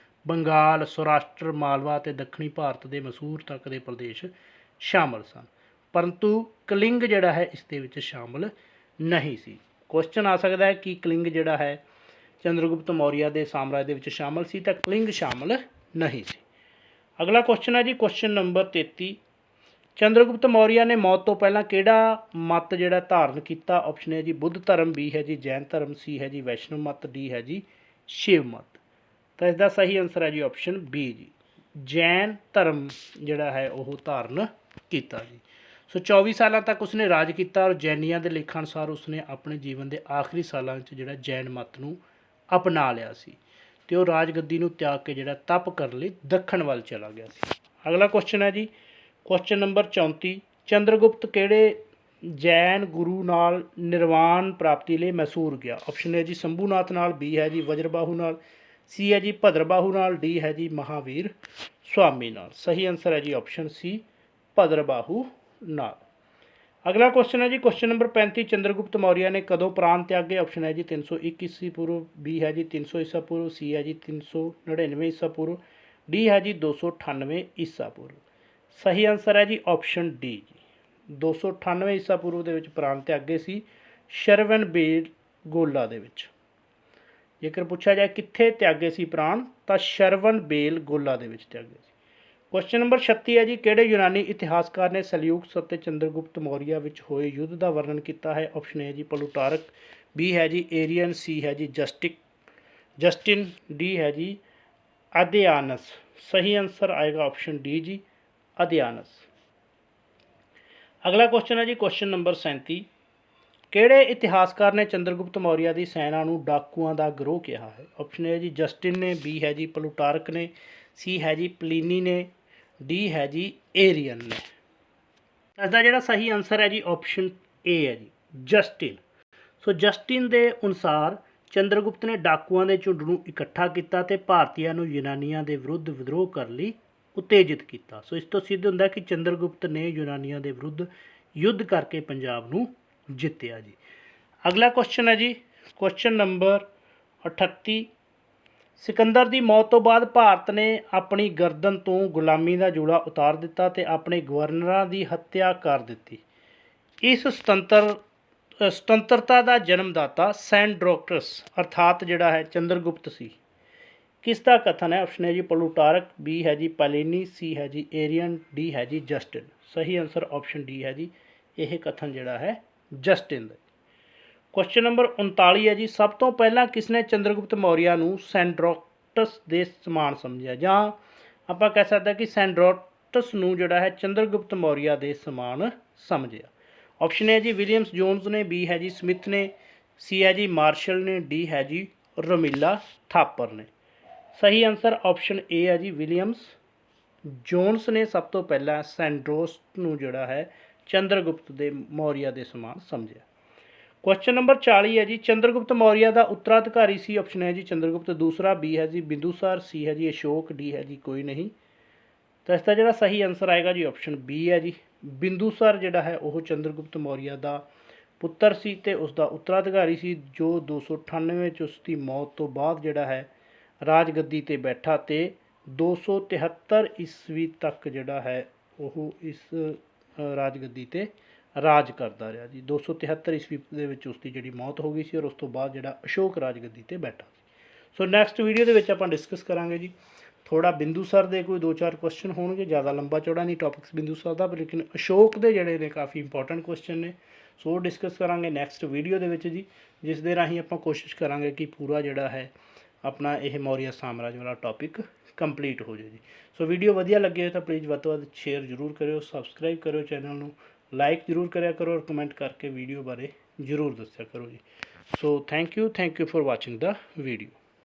ਬੰਗਾਲ, ਸੌਰਾਸ਼ਟਰ, ਮਾਲਵਾ ਅਤੇ ਦੱਖਣੀ ਭਾਰਤ ਦੇ ਮਸੂਰ ਤੱਕ ਦੇ ਪ੍ਰਦੇਸ਼ ਸ਼ਾਮਲ ਸਨ, ਪਰੰਤੂ ਕਲਿੰਗ ਜਿਹੜਾ ਹੈ ਇਸ ਦੇ ਵਿੱਚ ਸ਼ਾਮਲ ਨਹੀਂ ਸੀ। ਕੁਐਸਚਨ ਆ ਸਕਦਾ ਹੈ ਕਿ ਕਲਿੰਗ ਜਿਹੜਾ ਹੈ ਚੰਦਰਗੁਪਤ ਮੌਰੀਆ ਦੇ ਸਾਮਰਾਜ ਦੇ ਵਿੱਚ ਸ਼ਾਮਲ ਸੀ, ਤਾਂ ਕਲਿੰਗ ਸ਼ਾਮਲ ਨਹੀਂ ਸੀ। ਅਗਲਾ ਕੁਐਸਚਨ ਹੈ ਜੀ ਕੁਐਸਚਨ ਨੰਬਰ 33, ਚੰਦਰਗੁਪਤ ਮੌਰੀਆ ਨੇ ਮੌਤ ਤੋਂ ਪਹਿਲਾਂ ਕਿਹੜਾ ਮਤ ਜਿਹੜਾ ਧਾਰਨ ਕੀਤਾ? ਆਪਸ਼ਨ ਹੈ ਜੀ ਬੁੱਧ ਧਰਮ, ਬੀ ਹੈ ਜੀ ਜੈਨ ਧਰਮ, ਸੀ ਹੈ ਜੀ ਵੈਸ਼ਨਵ ਮਤ, ਡੀ ਹੈ ਜੀ ਸ਼ਿਵ ਮਤ। ਤਾਂ ਇਸ ਦਾ ਸਹੀ ਆਨਸਰ ਹੈ ਜੀ ਆਪਸ਼ਨ ਬੀ ਜੀ, ਜੈਨ ਧਰਮ ਜਿਹੜਾ ਹੈ ਉਹ ਧਾਰਨ ਕੀਤਾ ਜੀ। ਸੋ 24 ਸਾਲਾਂ ਤੱਕ ਉਸਨੇ ਰਾਜ ਕੀਤਾ ਔਰ ਜੈਨੀਆਂ ਦੇ ਲੇਖਾਂ ਅਨੁਸਾਰ ਉਸਨੇ ਆਪਣੇ ਜੀਵਨ ਦੇ ਆਖਰੀ ਸਾਲਾਂ ਵਿੱਚ ਜਿਹੜਾ ਜੈਨ ਮਤ ਨੂੰ ਅਪਣਾ ਲਿਆ ਸੀ ਅਤੇ ਉਹ ਰਾਜ ਗੱਦੀ ਨੂੰ ਤਿਆਗ ਕੇ ਜਿਹੜਾ ਤਪ ਕਰਨ ਲਈ ਦੱਖਣ ਵੱਲ ਚਲਾ ਗਿਆ ਸੀ। ਅਗਲਾ ਕੁਐਸਚਨ ਹੈ ਜੀ ਕੁਐਸਚਨ ਨੰਬਰ 34, ਚੰਦਰਗੁਪਤ ਕਿਹੜੇ ਜੈਨ ਗੁਰੂ ਨਾਲ ਨਿਰਵਾਣ ਪ੍ਰਾਪਤੀ ਲਈ ਮੈਸੂਰ ਗਿਆ? ਆਪਸ਼ਨ ਹੈ ਜੀ ਸ਼ੰਭੂਨਾਥ ਨਾਲ, ਬੀ ਹੈ ਜੀ ਵਜਰਬਾਹੂ ਨਾਲ, ਸੀ ਹੈ ਜੀ ਭਦਰਬਾਹੂ ਨਾਲ, ਡੀ ਹੈ ਜੀ ਮਹਾਵੀਰ ਸਵਾਮੀ ਨਾਲ। ਸਹੀ ਆਨਸਰ ਹੈ ਜੀ ਆਪਸ਼ਨ ਸੀ ਭਦਰਬਾਹੂ ਨਾਲ। ਅਗਲਾ ਕੁਐਸਚਨ ਹੈ ਜੀ ਕੁਐਸਚਨ ਨੰਬਰ 35, ਚੰਦਰਗੁਪਤ ਮੌਰੀਆ ਨੇ ਕਦੋਂ ਪ੍ਰਾਣ ਤਿਆਗੇ? ਆਪਸ਼ਨ ਹੈ ਜੀ 301 ਈਸਵੀ ਪੂਰਵ, ਬੀ ਹੈ ਜੀ 300 ਈਸਾ ਪੂਰਵ, ਸੀ ਹੈ ਜੀ 399 ਈਸਾ ਪੂਰਵ, ਡੀ ਹੈ ਜੀ 298 ਈਸਾ ਪੂਰਵ। ਸਹੀ ਆਨਸਰ ਹੈ ਜੀ ਆਪਸ਼ਨ ਡੀ ਜੀ, 298 ਈਸਾ ਪੂਰਵ ਦੇ ਵਿੱਚ ਪ੍ਰਾਣ ਤਿਆਗੇ ਸੀ ਸ਼ਰਵਨਬੇਲਗੋਲਾ ਦੇ ਵਿੱਚ। ਜੇਕਰ ਪੁੱਛਿਆ ਜਾਏ ਕਿੱਥੇ ਤਿਆਗੇ ਸੀ ਪ੍ਰਾਣ, ਤਾਂ ਸ਼ਰਵਨਬੇਲਗੋਲਾ ਦੇ ਵਿੱਚ ਤਿਆਗੇ ਸੀ। ਕੁਐਸਚਨ ਨੰਬਰ 36 ਹੈ ਜੀ ਕਿਹੜੇ ਯੂਨਾਨੀ ਇਤਿਹਾਸਕਾਰ ਨੇ ਸੈਲਿਊਕਸ ਅਤੇ ਚੰਦਰਗੁਪਤ ਮੌਰੀਆ ਵਿੱਚ ਹੋਏ ਯੁੱਧ ਦਾ ਵਰਣਨ ਕੀਤਾ ਹੈ? ਆਪਸ਼ਨ ਹੈ ਜੀ ਪਲੂਟਾਰਕ, ਬੀ ਹੈ ਜੀ ਏਰੀਅਨ, ਸੀ ਹੈ ਜੀ ਜਸਟਿਨ, ਡੀ ਹੈ ਜੀ ਅਦਿਆਨਸ। ਸਹੀ ਆਨਸਰ ਆਏਗਾ ਆਪਸ਼ਨ ਡੀ ਜੀ ਅਦਿਆਨਸ। ਅਗਲਾ ਕੁਐਸਚਨ ਹੈ ਜੀ ਕੁਐਸਚਨ ਨੰਬਰ 37, ਕਿਹੜੇ ਇਤਿਹਾਸਕਾਰ ਨੇ ਚੰਦਰਗੁਪਤ ਮੌਰੀਆ ਦੀ ਸੈਨਾ ਨੂੰ ਡਾਕੂਆਂ ਦਾ ਗਰੋਹ ਕਿਹਾ ਹੈ? ਆਪਸ਼ਨ ਹੈ ਜੀ ਜਸਟਿਨ ਨੇ, ਬੀ ਹੈ ਜੀ ਪਲੂਟਾਰਕ ਨੇ, ਸੀ ਹੈ ਜੀ ਪਲੀਨੀ ਨੇ, ਡੀ ਹੈ ਜੀ ਏਰੀਅਨ ਨੇ। ਇਸ ਦਾ ਜਿਹੜਾ ਸਹੀ ਆਨਸਰ ਹੈ ਜੀ ਆਪਸ਼ਨ ਏ ਹੈ ਜੀ ਜਸਟਿਨ। ਸੋ ਜਸਟਿਨ ਦੇ ਅਨੁਸਾਰ ਚੰਦਰਗੁਪਤ ਨੇ ਡਾਕੂਆਂ ਦੇ ਝੁੰਡ ਨੂੰ ਇਕੱਠਾ ਕੀਤਾ ਅਤੇ ਭਾਰਤੀਆਂ ਨੂੰ ਯੂਨਾਨੀਆਂ ਦੇ ਵਿਰੁੱਧ ਵਿਦਰੋਹ ਕਰਨ ਲਈ ਉਤੇਜਿਤ ਕੀਤਾ। ਸੋ ਇਸ ਤੋਂ ਸਿੱਧ ਹੁੰਦਾ ਕਿ ਚੰਦਰਗੁਪਤ ਨੇ ਯੂਨਾਨੀਆਂ ਦੇ ਵਿਰੁੱਧ ਯੁੱਧ ਕਰਕੇ ਪੰਜਾਬ ਨੂੰ ਜਿੱਤਿਆ ਜੀ। ਅਗਲਾ ਕੁਐਸਚਨ ਹੈ ਜੀ ਕੁਐਸਚਨ ਨੰਬਰ 38, ਸਿਕੰਦਰ ਦੀ ਮੌਤ ਤੋਂ ਬਾਅਦ ਭਾਰਤ ਨੇ ਆਪਣੀ ਗਰਦਨ ਤੋਂ ਗੁਲਾਮੀ ਦਾ ਜੂੜਾ ਉਤਾਰ ਦਿੱਤਾ ਅਤੇ ਆਪਣੇ ਗਵਰਨਰਾਂ ਦੀ ਹੱਤਿਆ ਕਰ ਦਿੱਤੀ। ਇਸ ਸੁਤੰਤਰਤਾ ਦਾ ਜਨਮਦਾਤਾ ਸੈਂਡਰੋਕਟਸ ਅਰਥਾਤ ਜਿਹੜਾ ਹੈ ਚੰਦਰਗੁਪਤ ਸੀ। ਕਿਸ ਦਾ ਕਥਨ ਹੈ? ਆਪਸ਼ਨ ਹੈ ਜੀ ਪਲੂਟਾਰਕ, ਬੀ ਹੈ ਜੀ ਪੈਲਿਨੀ, ਸੀ ਹੈ ਜੀ ਏਰੀਅਨ, ਡੀ ਹੈ ਜੀ ਜਸਟਿਨ। ਸਹੀ ਆਨਸਰ ਆਪਸ਼ਨ ਡੀ ਹੈ ਜੀ, ਇਹ ਕਥਨ ਜਿਹੜਾ ਹੈ ਜਸਟਿਨ ਦਾ। ਕੁਐਸਚਨ ਨੰਬਰ 39 ਹੈ ਜੀ ਸਭ ਤੋਂ ਪਹਿਲਾਂ ਕਿਸਨੇ ਚੰਦਰਗੁਪਤ ਮੌਰੀਆ ਨੂੰ ਸੈਂਡਰੋਕਟਸ ਦੇ ਸਮਾਨ ਸਮਝਿਆ, ਜਾਂ ਆਪਾਂ ਕਹਿ ਸਕਦੇ ਹਾਂ ਕਿ ਸੈਂਡਰੋਕਟਸ ਨੂੰ ਜਿਹੜਾ ਹੈ ਚੰਦਰਗੁਪਤ ਮੌਰੀਆ ਦੇ ਸਮਾਨ ਸਮਝਿਆ? ਆਪਸ਼ਨ ਹੈ ਜੀ ਵਿਲੀਅਮਸ ਜੋਨਸ ਨੇ, ਬੀ ਹੈ ਜੀ ਸਮਿਥ ਨੇ, ਸੀ ਹੈ ਜੀ ਮਾਰਸ਼ਲ ਨੇ, ਡੀ ਹੈ ਜੀ ਰੋਮੀਲਾ ਥਾਪਰ ਨੇ। ਸਹੀ ਆਨਸਰ ਆਪਸ਼ਨ ਏ ਹੈ ਜੀ ਵਿਲੀਅਮਸ ਜੋਨਸ ਨੇ ਸਭ ਤੋਂ ਪਹਿਲਾਂ ਸੈਂਡਰੋਸ ਨੂੰ ਜਿਹੜਾ ਹੈ ਚੰਦਰਗੁਪਤ ਦੇ ਮੌਰੀਆ ਦੇ ਸਮਾਨ ਸਮਝਿਆ। ਕੁਐਸਚਨ ਨੰਬਰ 40 ਹੈ ਜੀ ਚੰਦਰਗੁਪਤ ਮੌਰੀਆ ਦਾ ਉੱਤਰਾਧਿਕਾਰੀ ਸੀ? ਆਪਸ਼ਨ ਹੈ ਜੀ ਚੰਦਰਗੁਪਤ ਦੂਸਰਾ, ਬੀ ਹੈ ਜੀ ਬਿੰਦੂਸਾਰ, ਸੀ ਹੈ ਜੀ ਅਸ਼ੋਕ, ਡੀ ਹੈ ਜੀ ਕੋਈ ਨਹੀਂ। ਤਾਂ ਇਸ ਦਾ ਜਿਹੜਾ ਸਹੀ ਆਨਸਰ ਆਏਗਾ ਜੀ ਆਪਸ਼ਨ ਬੀ ਹੈ ਜੀ ਬਿੰਦੂਸਾਰ ਜਿਹੜਾ ਹੈ ਉਹ ਚੰਦਰਗੁਪਤ ਮੌਰੀਆ ਦਾ ਪੁੱਤਰ ਸੀ ਅਤੇ ਉਸ ਦਾ ਉੱਤਰਾਧਿਕਾਰੀ ਸੀ, ਜੋ 298 ਵਿੱਚ ਉਸ ਦੀ ਮੌਤ ਤੋਂ ਬਾਅਦ ਜਿਹੜਾ ਹੈ ਰਾਜ ਗੱਦੀ 'ਤੇ ਬੈਠਾ ਅਤੇ 273 ਈਸਵੀ ਤੱਕ ਜਿਹੜਾ ਹੈ ਉਹ ਇਸ ਰਾਜ ਗੱਦੀ 'ਤੇ ਰਾਜ ਕਰਦਾ ਰਿਹਾ ਜੀ। 273 ਈਸਵੀ ਦੇ ਵਿੱਚ ਉਸ ਦੀ ਜਿਹੜੀ ਮੌਤ ਹੋ ਗਈ ਸੀ ਔਰ ਉਸ ਤੋਂ ਬਾਅਦ ਜਿਹੜਾ ਅਸ਼ੋਕ ਰਾਜ ਗੱਦੀ 'ਤੇ ਬੈਠਾ ਸੀ। ਸੋ ਨੈਕਸਟ ਵੀਡੀਓ ਦੇ ਵਿੱਚ ਆਪਾਂ ਡਿਸਕਸ ਕਰਾਂਗੇ ਜੀ ਥੋੜਾ ਬਿੰਦੂਸਰ ਦੇ ਕੋਈ 2-4 ਕੁਐਸਚਨ ਹੋਣਗੇ, ਜ਼ਿਆਦਾ ਲੰਬਾ ਚੌੜਾ ਨਹੀਂ ਟੌਪਿਕਸ ਬਿੰਦੂਸਰ ਦਾ, ਲੇਕਿਨ ਅਸ਼ੋਕ ਦੇ ਜਿਹੜੇ ਨੇ ਕਾਫੀ ਇੰਪੋਰਟੈਂਟ ਕੁਐਸਚਨ ਨੇ। ਸੋ ਡਿਸਕਸ ਕਰਾਂਗੇ ਨੈਕਸਟ ਵੀਡੀਓ ਦੇ ਵਿੱਚ ਜੀ, ਜਿਸ ਦੇ ਰਾਹੀਂ ਆਪਾਂ ਕੋਸ਼ਿਸ਼ ਕਰਾਂਗੇ ਕਿ ਪੂਰਾ ਜਿਹੜਾ ਹੈ ਆਪਣਾ ਇਹ ਮੌਰੀਆ ਸਾਮਰਾਜ ਵਾਲਾ ਟੌਪਿਕ ਕੰਪਲੀਟ ਹੋ ਜਾਏ ਜੀ। ਸੋ ਵੀਡੀਓ ਵਧੀਆ ਲੱਗੀ ਹੋਵੇ ਤਾਂ ਪਲੀਜ਼ ਵੱਧ ਤੋਂ ਵੱਧ ਸ਼ੇਅਰ ਜ਼ਰੂਰ ਕਰਿਓ, ਸਬਸਕ੍ਰਾਈਬ ਕਰਿਓ ਚੈਨਲ ਨੂੰ, ਲਾਈਕ ਜ਼ਰੂਰ ਕਰਿਆ ਕਰੋ ਔਰ ਕਮੈਂਟ ਕਰਕੇ ਵੀਡੀਓ ਬਾਰੇ ਜ਼ਰੂਰ ਦੱਸਿਆ ਕਰੋ ਜੀ। So thank you for watching the video.